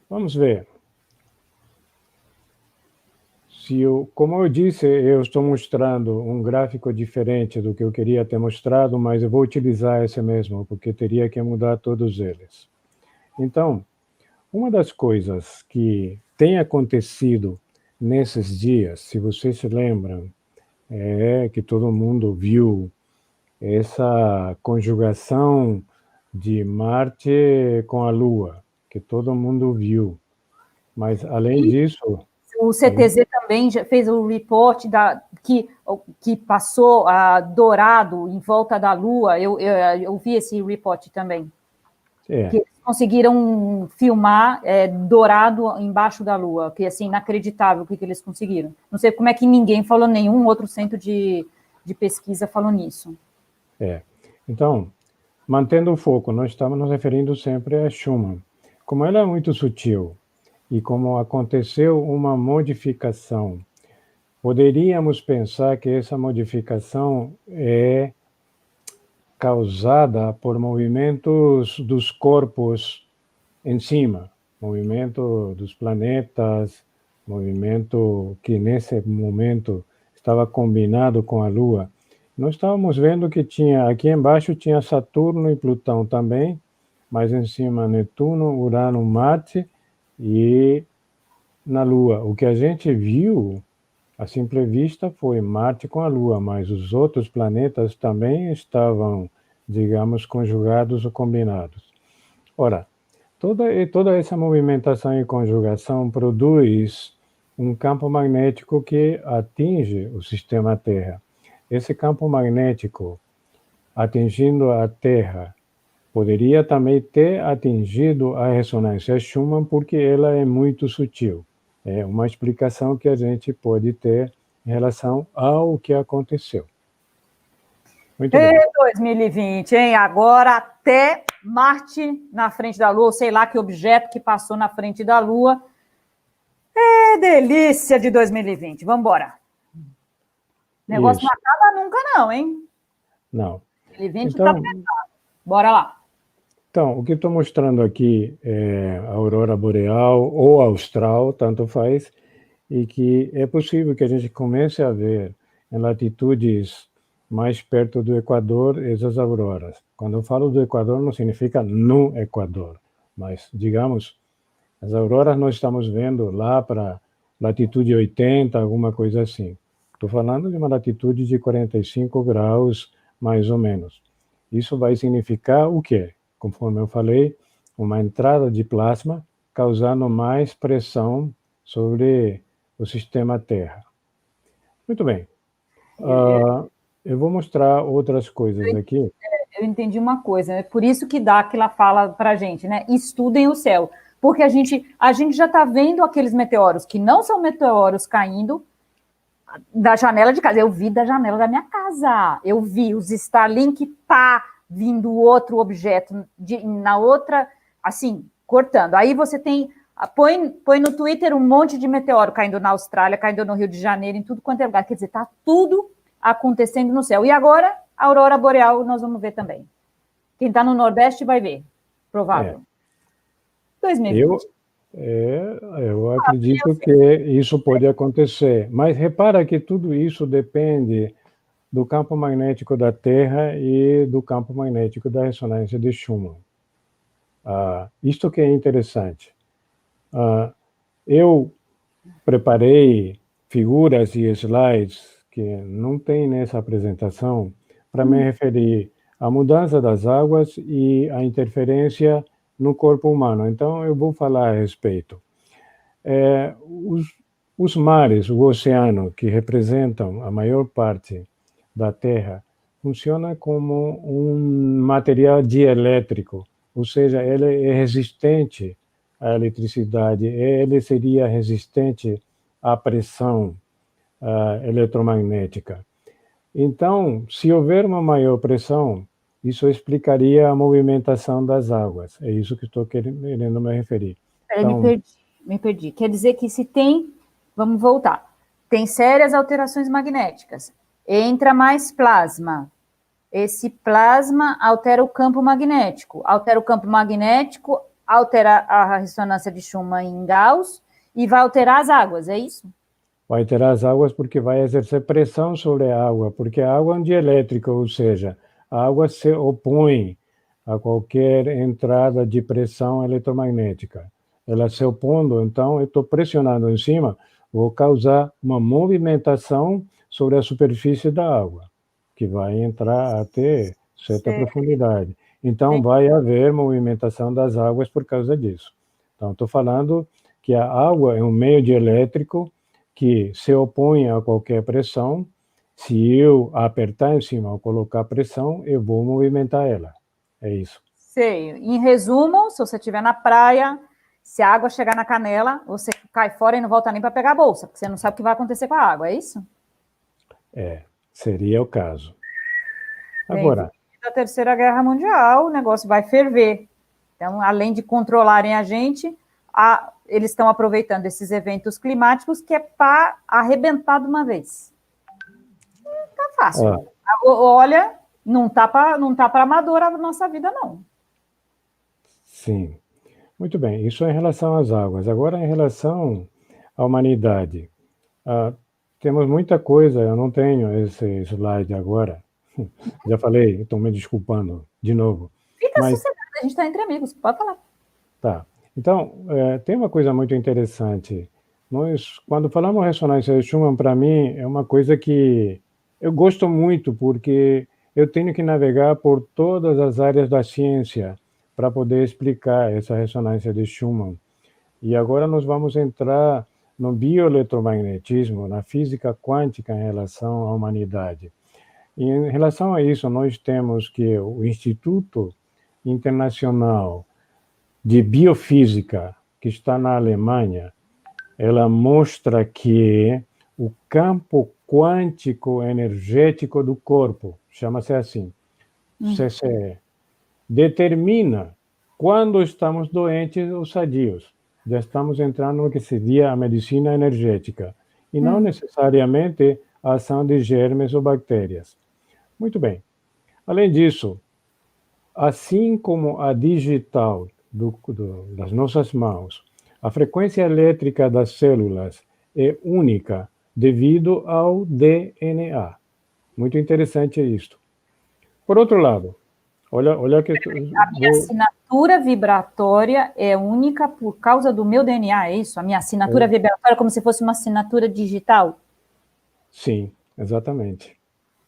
Vamos ver. como eu disse, eu estou mostrando um gráfico diferente do que eu queria ter mostrado, mas eu vou utilizar esse mesmo, porque teria que mudar todos eles. Então, uma das coisas que tem acontecido nesses dias, se vocês se lembram, é que todo mundo viu essa conjugação de Marte com a Lua, que todo mundo viu. Mas, além disso... O CTZ também já fez o report que passou dourado em volta da Lua. Eu vi esse report também. Que eles conseguiram filmar dourado embaixo da Lua, que assim, inacreditável o que eles conseguiram. Não sei como é que ninguém falou, nenhum outro centro de pesquisa falou nisso. Então, mantendo o foco, nós estamos nos referindo sempre a Schumann. Como ela é muito sutil e como aconteceu uma modificação, poderíamos pensar que essa modificação é causada por movimentos dos corpos em cima, movimento dos planetas, movimento que nesse momento estava combinado com a Lua. Nós estávamos vendo que aqui embaixo tinha Saturno e Plutão também, mas em cima Netuno, Urano, Marte e na Lua. O que a gente viu, à simples vista, foi Marte com a Lua, mas os outros planetas também estavam, digamos, conjugados ou combinados. Ora, toda essa movimentação e conjugação produz um campo magnético que atinge o sistema Terra. Esse campo magnético, atingindo a Terra, poderia também ter atingido a ressonância Schumann, porque ela é muito sutil. É uma explicação que a gente pode ter em relação ao que aconteceu. Muito bem. 2020, hein? Agora até Marte na frente da Lua, ou sei lá que objeto que passou na frente da Lua. Delícia de 2020. Vamos embora. O negócio não acaba nunca, não, hein? Não. 2020 então, tá pesado. Bora lá. Então, o que estou mostrando aqui é a aurora boreal ou austral, tanto faz, e que é possível que a gente comece a ver em latitudes mais perto do Equador essas auroras. Quando eu falo do Equador, não significa no Equador, mas, digamos, as auroras nós estamos vendo lá para latitude 80, alguma coisa assim. Estou falando de uma latitude de 45 graus, mais ou menos. Isso vai significar o quê? Conforme eu falei, uma entrada de plasma causando mais pressão sobre o sistema Terra. Muito bem. Eu vou mostrar outras coisas aqui. Eu entendi uma coisa, é por isso que Dáquila fala para a gente, né? Estudem o céu. Porque a gente já está vendo aqueles meteoros que não são meteoros caindo da janela de casa. Eu vi da janela da minha casa. Eu vi os Starlink, vindo outro objeto na outra, assim, cortando. Aí você tem, põe no Twitter um monte de meteoro caindo na Austrália, caindo no Rio de Janeiro, em tudo quanto é lugar. Quer dizer, está tudo acontecendo no céu. E agora, a aurora boreal nós vamos ver também. Quem está no Nordeste vai ver, provável. 2020. Eu acredito que isso pode acontecer. Mas repara que tudo isso depende do campo magnético da Terra e do campo magnético da ressonância de Schumann. Isto que é interessante. Eu preparei figuras e slides que não tem nessa apresentação para me referir à mudança das águas e à interferência no corpo humano. Então, eu vou falar a respeito. Os mares, o oceano, que representam a maior parte da Terra, funciona como um material dielétrico, ou seja, ele é resistente à eletricidade, ele seria resistente à pressão eletromagnética. Então, se houver uma maior pressão, isso explicaria a movimentação das águas. É isso que estou querendo me referir. Então, me perdi. Quer dizer que se tem, vamos voltar, tem sérias alterações magnéticas, entra mais plasma. Esse plasma altera o campo magnético. Altera o campo magnético, altera a ressonância de Schumann em Gauss e vai alterar as águas, é isso? vai alterar as águas porque vai exercer pressão sobre a água, porque a água é um dielétrica, ou seja, a água se opõe a qualquer entrada de pressão eletromagnética. Ela se opondo, então eu estou pressionando em cima, vou causar uma movimentação sobre a superfície da água, que vai entrar até certa profundidade. Então, vai haver movimentação das águas por causa disso. Então, estou falando que a água é um meio dielétrico que se opõe a qualquer pressão. Se eu apertar em cima ou colocar pressão, eu vou movimentar ela. É isso. Sei. Em resumo, se você estiver na praia, se a água chegar na canela, você cai fora e não volta nem para pegar a bolsa, porque você não sabe o que vai acontecer com a água, é isso? Seria o caso. Agora, da Terceira Guerra Mundial, o negócio vai ferver. Então, além de controlarem a gente, eles estão aproveitando esses eventos climáticos que é para arrebentar de uma vez. Não tá fácil. Olha, não tá para amador a nossa vida, não. Sim. Muito bem. Isso é em relação às águas. Agora, em relação à humanidade. Temos muita coisa, eu não tenho esse slide agora. Já falei, estou me desculpando de novo. Fica sossegado, a gente está entre amigos, pode falar. Tá. Então, tem uma coisa muito interessante. Nós, quando falamos ressonância de Schumann, para mim, é uma coisa que eu gosto muito, porque eu tenho que navegar por todas as áreas da ciência para poder explicar essa ressonância de Schumann. E agora nós vamos entrar no bioeletromagnetismo, na física quântica em relação à humanidade. E em relação a isso, nós temos que o Instituto Internacional de Biofísica, que está na Alemanha, ela mostra que o campo quântico energético do corpo, chama-se assim, CCE, determina quando estamos doentes ou sadios. Já estamos entrando no que seria a medicina energética, e não necessariamente a ação de germes ou bactérias. Muito bem. Além disso, assim como a digital das nossas mãos, a frequência elétrica das células é única devido ao DNA. Muito interessante isto. Por outro lado, olha que... A minha assinatura vibratória é única por causa do meu DNA, é isso? A minha assinatura vibratória é como se fosse uma assinatura digital? Sim, exatamente.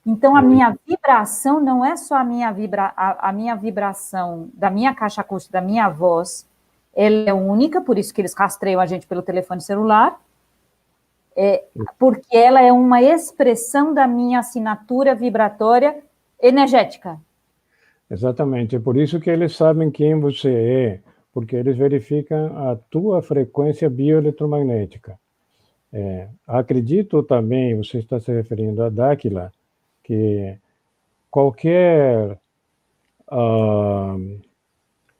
Então, a minha vibração não é só a minha vibração da minha caixa acústica, da minha voz, ela é única, por isso que eles rastreiam a gente pelo telefone celular, porque ela é uma expressão da minha assinatura vibratória energética. Exatamente, é por isso que eles sabem quem você é, porque eles verificam a tua frequência bioeletromagnética. Acredito também, você está se referindo a Dáquila, que qualquer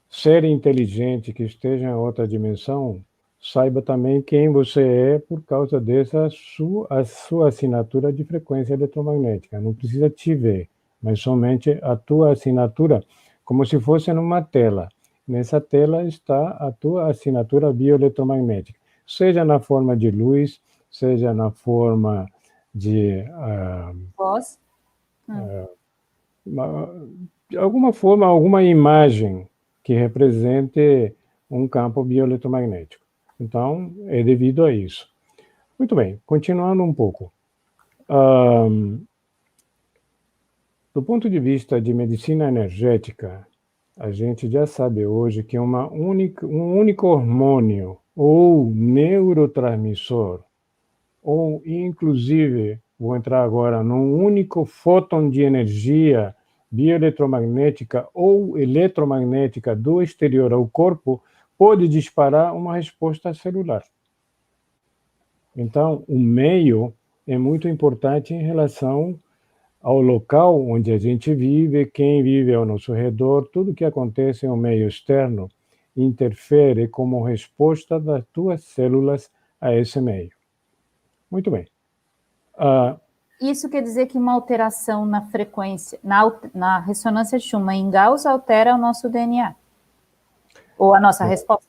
ser inteligente que esteja em outra dimensão saiba também quem você é por causa dessa sua assinatura de frequência eletromagnética. Não precisa te ver, mas somente a tua assinatura, como se fosse numa tela. Nessa tela está a tua assinatura bioeletromagnética, seja na forma de luz, seja na forma de... voz? De alguma forma, alguma imagem que represente um campo bioeletromagnético. Então, é devido a isso. Muito bem, continuando um pouco. Do ponto de vista de medicina energética, a gente já sabe hoje que um único hormônio ou neurotransmissor, ou inclusive, vou entrar agora num único fóton de energia bioeletromagnética ou eletromagnética do exterior ao corpo, pode disparar uma resposta celular. Então, o meio é muito importante em relação ao local onde a gente vive, quem vive ao nosso redor, tudo que acontece no meio externo interfere como resposta das tuas células a esse meio. Muito bem. Isso quer dizer que uma alteração na frequência, na ressonância de Schumann em Gauss altera o nosso DNA? Ou a nossa resposta?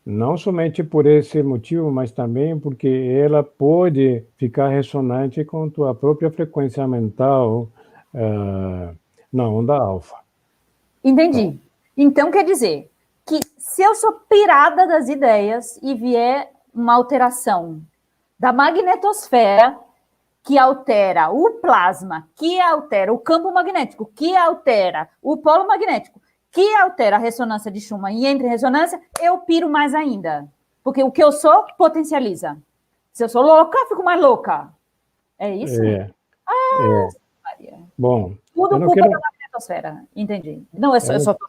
Não somente por esse motivo, mas também porque ela pode ficar ressonante com tua própria frequência mental na onda alfa. Entendi. Então, quer dizer que se eu sou pirada das ideias e vier uma alteração da magnetosfera, que altera o plasma, que altera o campo magnético, que altera o polo magnético, que altera a ressonância de Schumann e entra em ressonância, eu piro mais ainda. Porque o que eu sou potencializa. Se eu sou louca, eu fico mais louca. É isso? Maria. Bom, tudo culpa da magnetosfera, entendi. Não, eu só estou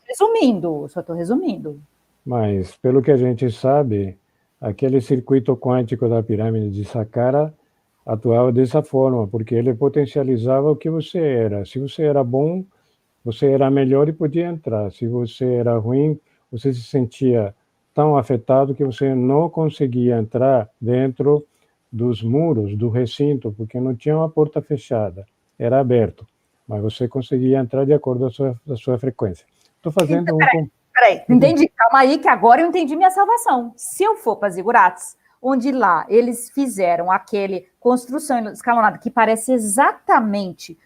resumindo, Mas, pelo que a gente sabe, aquele circuito quântico da pirâmide de Saqqara atuava dessa forma, porque ele potencializava o que você era. Se você era bom, você era melhor e podia entrar. Se você era ruim, você se sentia tão afetado que você não conseguia entrar dentro dos muros do recinto, porque não tinha uma porta fechada, era aberto, mas você conseguia entrar de acordo com a sua frequência. Estou fazendo Peraí, entendi, calma aí, que agora eu entendi minha salvação. Se eu for para Zigurates, onde lá eles fizeram aquele construção escalonada que parece exatamente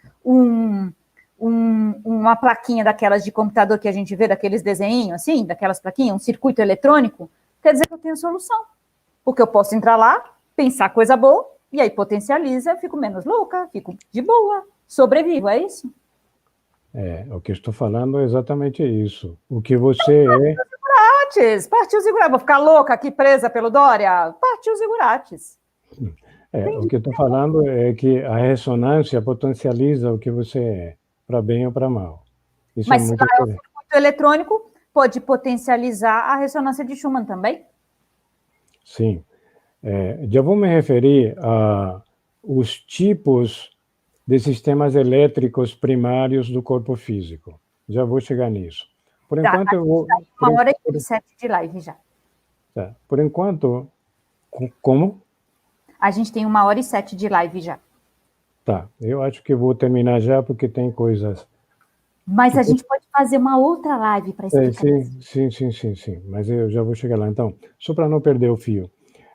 uma plaquinha daquelas de computador que a gente vê, daqueles desenhinhos assim, daquelas plaquinhas, um circuito eletrônico, quer dizer que eu tenho solução. Porque eu posso entrar lá, pensar coisa boa, e aí potencializa, eu fico menos louca, fico de boa, sobrevivo, é isso? O que eu estou falando é exatamente isso. O que você é... Partiu Zigurates, vou ficar louca aqui presa pelo Dória? Partiu Zigurates. O que eu estou falando é que a ressonância potencializa o que você é, para bem ou para mal. Isso mas é muito se lá é o circuito eletrônico, pode potencializar a ressonância de Schumann também? Sim. Já vou me referir aos tipos de sistemas elétricos primários do corpo físico. Já vou chegar nisso. Por enquanto, eu vou... Uma hora e 7 de live já. Tá. Por enquanto, como? A gente tem 1h07 de live já. Tá. Eu acho que eu vou terminar já, porque tem coisas... Mas a gente pode fazer uma outra live para explicar isso. Sim. Mas eu já vou chegar lá. Então, só para não perder o fio.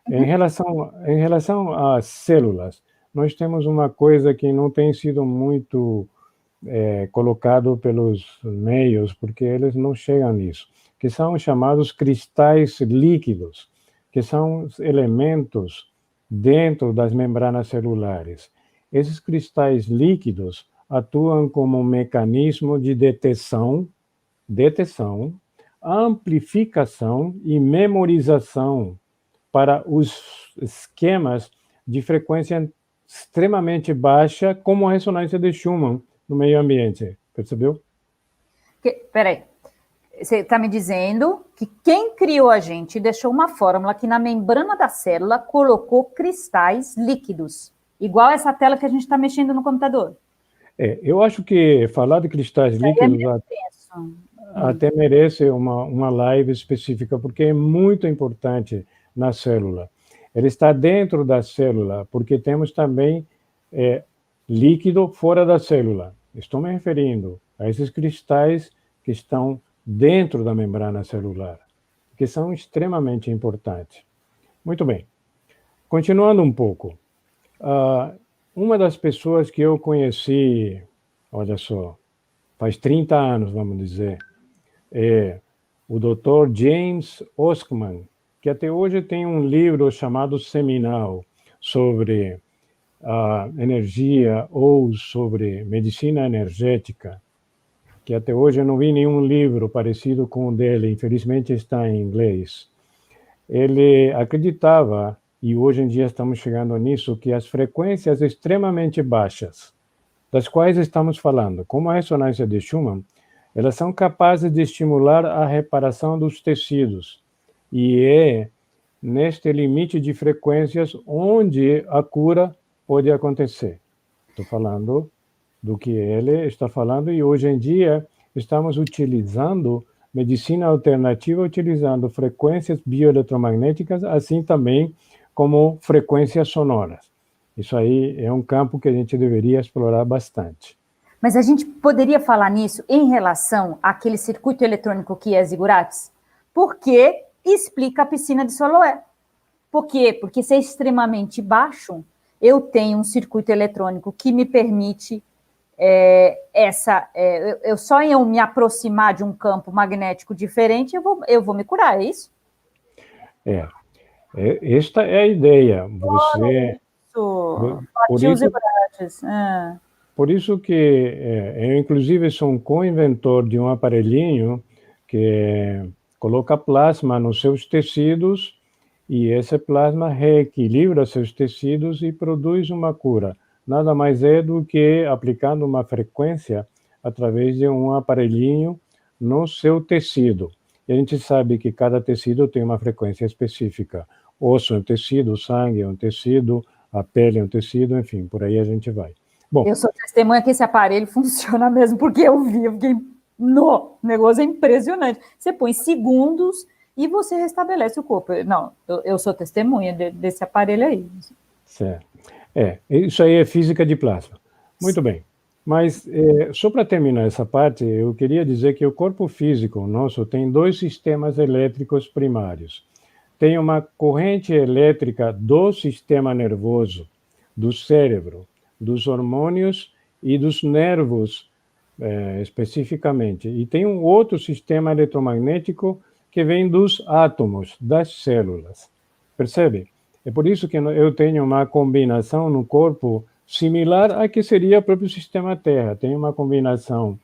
Em relação às células, nós temos uma coisa que não tem sido muito colocado pelos meios, porque eles não chegam nisso, que são os chamados cristais líquidos, que são elementos dentro das membranas celulares. Esses cristais líquidos atuam como um mecanismo de detecção, amplificação e memorização para os esquemas de frequência extremamente baixa, como a ressonância de Schumann no meio ambiente. Percebeu? Peraí. Você está me dizendo que quem criou a gente deixou uma fórmula que na membrana da célula colocou cristais líquidos, igual essa tela que a gente está mexendo no computador. Eu acho que falar de cristais líquidos até merece uma live específica, porque é muito importante na célula. Ele está dentro da célula, porque temos também líquido fora da célula. Estou me referindo a esses cristais que estão dentro da membrana celular, que são extremamente importantes. Muito bem. Continuando um pouco. Uma das pessoas que eu conheci, olha só, faz 30 anos, vamos dizer, é o Dr. James Oskman, que até hoje tem um livro chamado seminal sobre a energia ou sobre medicina energética, que até hoje eu não vi nenhum livro parecido com o dele, infelizmente está em inglês. Ele acreditava, e hoje em dia estamos chegando nisso, que as frequências extremamente baixas, das quais estamos falando, como a ressonância de Schumann, elas são capazes de estimular a reparação dos tecidos. E é neste limite de frequências onde a cura pode acontecer. Estou falando do que ele está falando, e hoje em dia estamos utilizando medicina alternativa, utilizando frequências bioeletromagnéticas, assim também como frequências sonoras. Isso aí é um campo que a gente deveria explorar bastante. Mas a gente poderia falar nisso em relação àquele circuito eletrônico que é Zigurates? Porque explica a piscina de Siloé. Por quê? Porque se é extremamente baixo, eu tenho um circuito eletrônico que me permite eu só em eu me aproximar de um campo magnético diferente, eu vou me curar, é isso? Esta é a ideia. Você, por isso, por isso que eu, inclusive, sou um co-inventor de um aparelhinho que coloca plasma nos seus tecidos e esse plasma reequilibra seus tecidos e produz uma cura. Nada mais é do que aplicando uma frequência através de um aparelhinho no seu tecido. E a gente sabe que cada tecido tem uma frequência específica. Osso é um tecido, sangue é um tecido, a pele é um tecido, enfim, por aí a gente vai. Bom, eu sou testemunha que esse aparelho funciona mesmo, porque eu fiquei no negócio é impressionante. Você põe segundos e você restabelece o corpo. Não, eu sou testemunha desse aparelho aí. Certo. Isso aí é física de plasma. Muito bem. Mas, só para terminar essa parte, eu queria dizer que o corpo físico nosso tem dois sistemas elétricos primários. Tem uma corrente elétrica do sistema nervoso, do cérebro, dos hormônios e dos nervos, especificamente. E tem um outro sistema eletromagnético que vem dos átomos, das células. Percebe? É por isso que eu tenho uma combinação no corpo similar a que seria o próprio sistema Terra. Tem uma combinação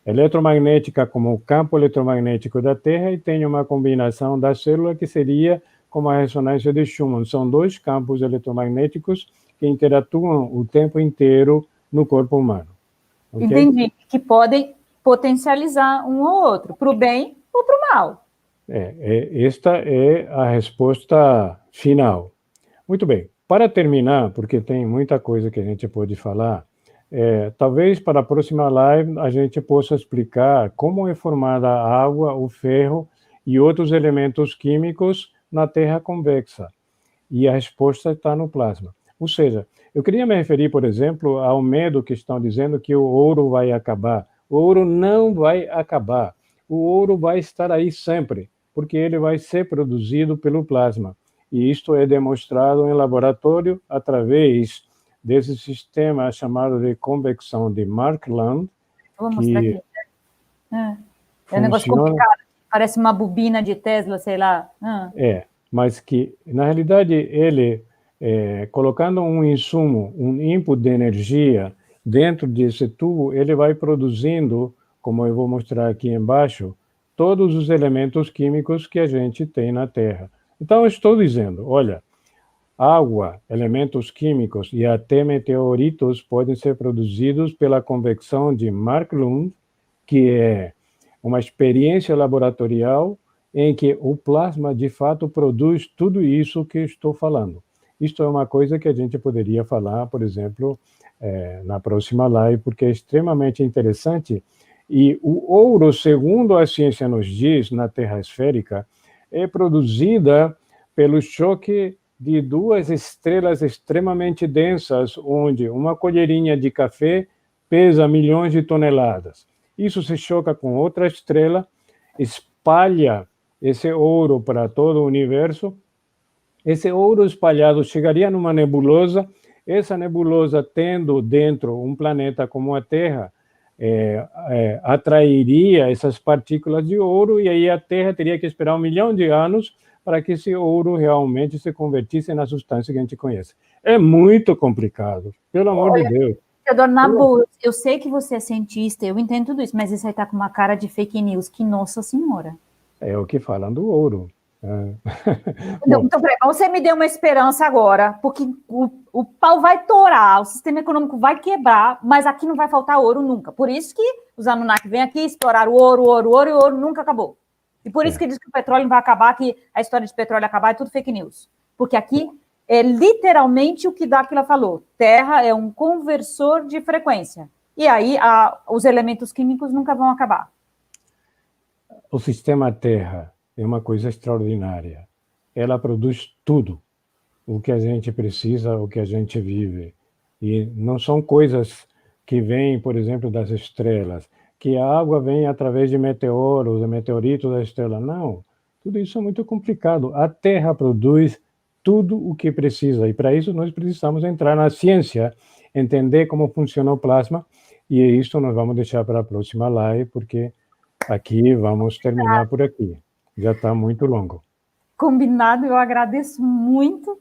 eletromagnética como o campo eletromagnético da Terra e tem uma combinação da célula que seria como a ressonância de Schumann. São dois campos eletromagnéticos que interatuam o tempo inteiro no corpo humano. Okay? Entendi. Que podem potencializar um ou outro, para o bem ou para o mal. Esta é a resposta final. Muito bem. Para terminar, porque tem muita coisa que a gente pode falar, talvez para a próxima live a gente possa explicar como é formada a água, o ferro e outros elementos químicos na Terra convexa. E a resposta está no plasma. Ou seja, eu queria me referir, por exemplo, ao medo que estão dizendo que o ouro vai acabar. O ouro não vai acabar. O ouro vai estar aí sempre, porque ele vai ser produzido pelo plasma. E isto é demonstrado em laboratório através desse sistema chamado de convecção de Markland. Vou mostrar aqui. É um negócio complicado. Parece uma bobina de Tesla, sei lá. Mas que, na realidade, ele, colocando um insumo, um input de energia dentro desse tubo, ele vai produzindo, como eu vou mostrar aqui embaixo, todos os elementos químicos que a gente tem na Terra. Então, eu estou dizendo, olha, água, elementos químicos e até meteoritos podem ser produzidos pela convecção de Markland, que é uma experiência laboratorial em que o plasma, de fato, produz tudo isso que estou falando. Isto é uma coisa que a gente poderia falar, por exemplo, na próxima live, porque é extremamente interessante. E o ouro, segundo a ciência nos diz, na Terra esférica, é produzida pelo choque de duas estrelas extremamente densas, onde uma colherinha de café pesa milhões de toneladas. Isso se choca com outra estrela, espalha esse ouro para todo o universo. Esse ouro espalhado chegaria numa nebulosa. Essa nebulosa, tendo dentro um planeta como a Terra, atrairia essas partículas de ouro, e aí a Terra teria que esperar 1 milhão de anos para que esse ouro realmente se convertisse na substância que a gente conhece. É muito complicado, pelo amor de Deus. Teodoro, na boa, eu sei que você é cientista, eu entendo tudo isso, mas isso aí tá com uma cara de fake news, que nossa senhora. É o que falam do ouro. Então, você me deu uma esperança agora, porque o pau vai torar, o sistema econômico vai quebrar, mas aqui não vai faltar ouro nunca. Por isso que os Anunnaki vêm aqui explorar o ouro, e o ouro nunca acabou. E por isso que diz que o petróleo não vai acabar, que a história de petróleo acabar é tudo fake news. Porque aqui é literalmente o que Dáquila falou. Terra é um conversor de frequência. E aí os elementos químicos nunca vão acabar. O sistema Terra é uma coisa extraordinária. Ela produz tudo o que a gente precisa, o que a gente vive. E não são coisas que vêm, por exemplo, das estrelas, que a água vem através de meteoros, de meteoritos da estrela. Não. Tudo isso é muito complicado. A Terra produz tudo o que precisa, e para isso nós precisamos entrar na ciência, entender como funciona o plasma, e isso nós vamos deixar para a próxima live, porque aqui vamos terminar por aqui. Já está muito longo. Combinado, eu agradeço muito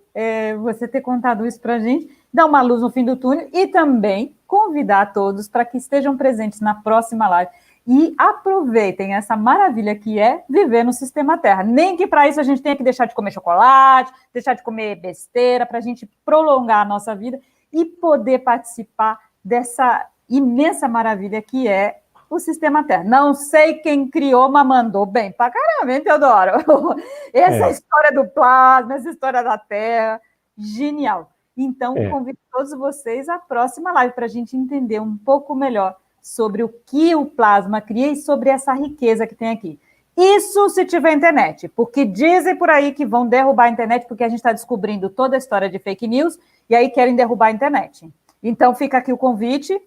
você ter contado isso para a gente, dar uma luz no fim do túnel e também convidar todos para que estejam presentes na próxima live e aproveitem essa maravilha que é viver no sistema Terra. Nem que para isso a gente tenha que deixar de comer chocolate, deixar de comer besteira, para a gente prolongar a nossa vida e poder participar dessa imensa maravilha que é o sistema Terra. Não sei quem criou, mas mandou bem pra caramba, hein, Teodoro? Essa história do plasma, essa história da Terra, genial. Então, convido todos vocês à próxima live para a gente entender um pouco melhor sobre o que o plasma cria e sobre essa riqueza que tem aqui. Isso se tiver internet, porque dizem por aí que vão derrubar a internet porque a gente está descobrindo toda a história de fake news e aí querem derrubar a internet. Então, fica aqui o convite.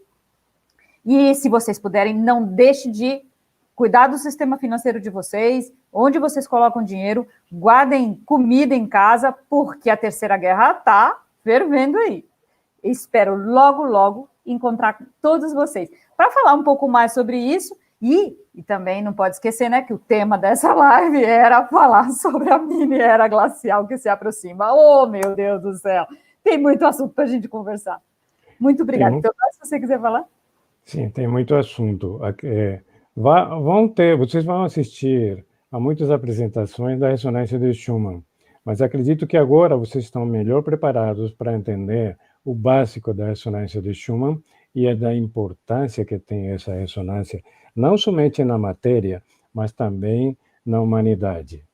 E se vocês puderem, não deixe de cuidar do sistema financeiro de vocês, onde vocês colocam dinheiro, guardem comida em casa, porque a Terceira Guerra está fervendo aí. Espero logo, logo encontrar todos vocês. Para falar um pouco mais sobre isso, e também não pode esquecer, né, que o tema dessa live era falar sobre a mini era glacial que se aproxima. Oh, meu Deus do céu! Tem muito assunto para a gente conversar. Muito obrigada. Então, se você quiser falar. Sim, tem muito assunto. Vocês vão assistir a muitas apresentações da ressonância de Schumann, mas acredito que agora vocês estão melhor preparados para entender o básico da ressonância de Schumann e da importância que tem essa ressonância, não somente na matéria, mas também na humanidade.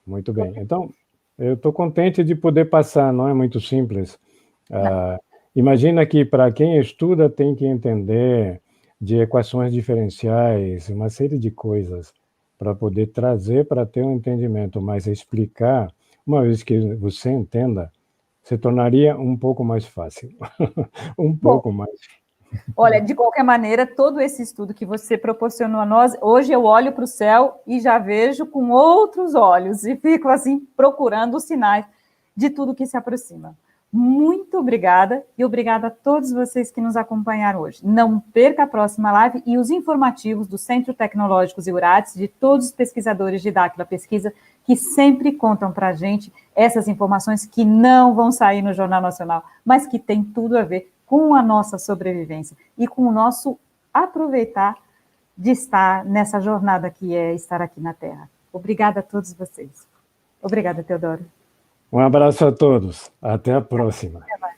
Muito bem. Então, eu estou contente de poder passar, não é muito simples. Imagina que para quem estuda tem que entender de equações diferenciais, uma série de coisas para poder trazer para ter um entendimento, mas explicar, uma vez que você entenda, se tornaria um pouco mais fácil. Pouco mais. Olha, de qualquer maneira, todo esse estudo que você proporcionou a nós, hoje eu olho para o céu e já vejo com outros olhos e fico assim procurando os sinais de tudo que se aproxima. Muito obrigada e obrigada a todos vocês que nos acompanharam hoje. Não perca a próxima live e os informativos do Centro Tecnológico Eurates, de todos os pesquisadores de Dáquila Pesquisa, que sempre contam para a gente essas informações que não vão sair no Jornal Nacional, mas que tem tudo a ver com a nossa sobrevivência e com o nosso aproveitar de estar nessa jornada que é estar aqui na Terra. Obrigada a todos vocês. Obrigada, Teodoro. Um abraço a todos. Até a próxima. Até mais.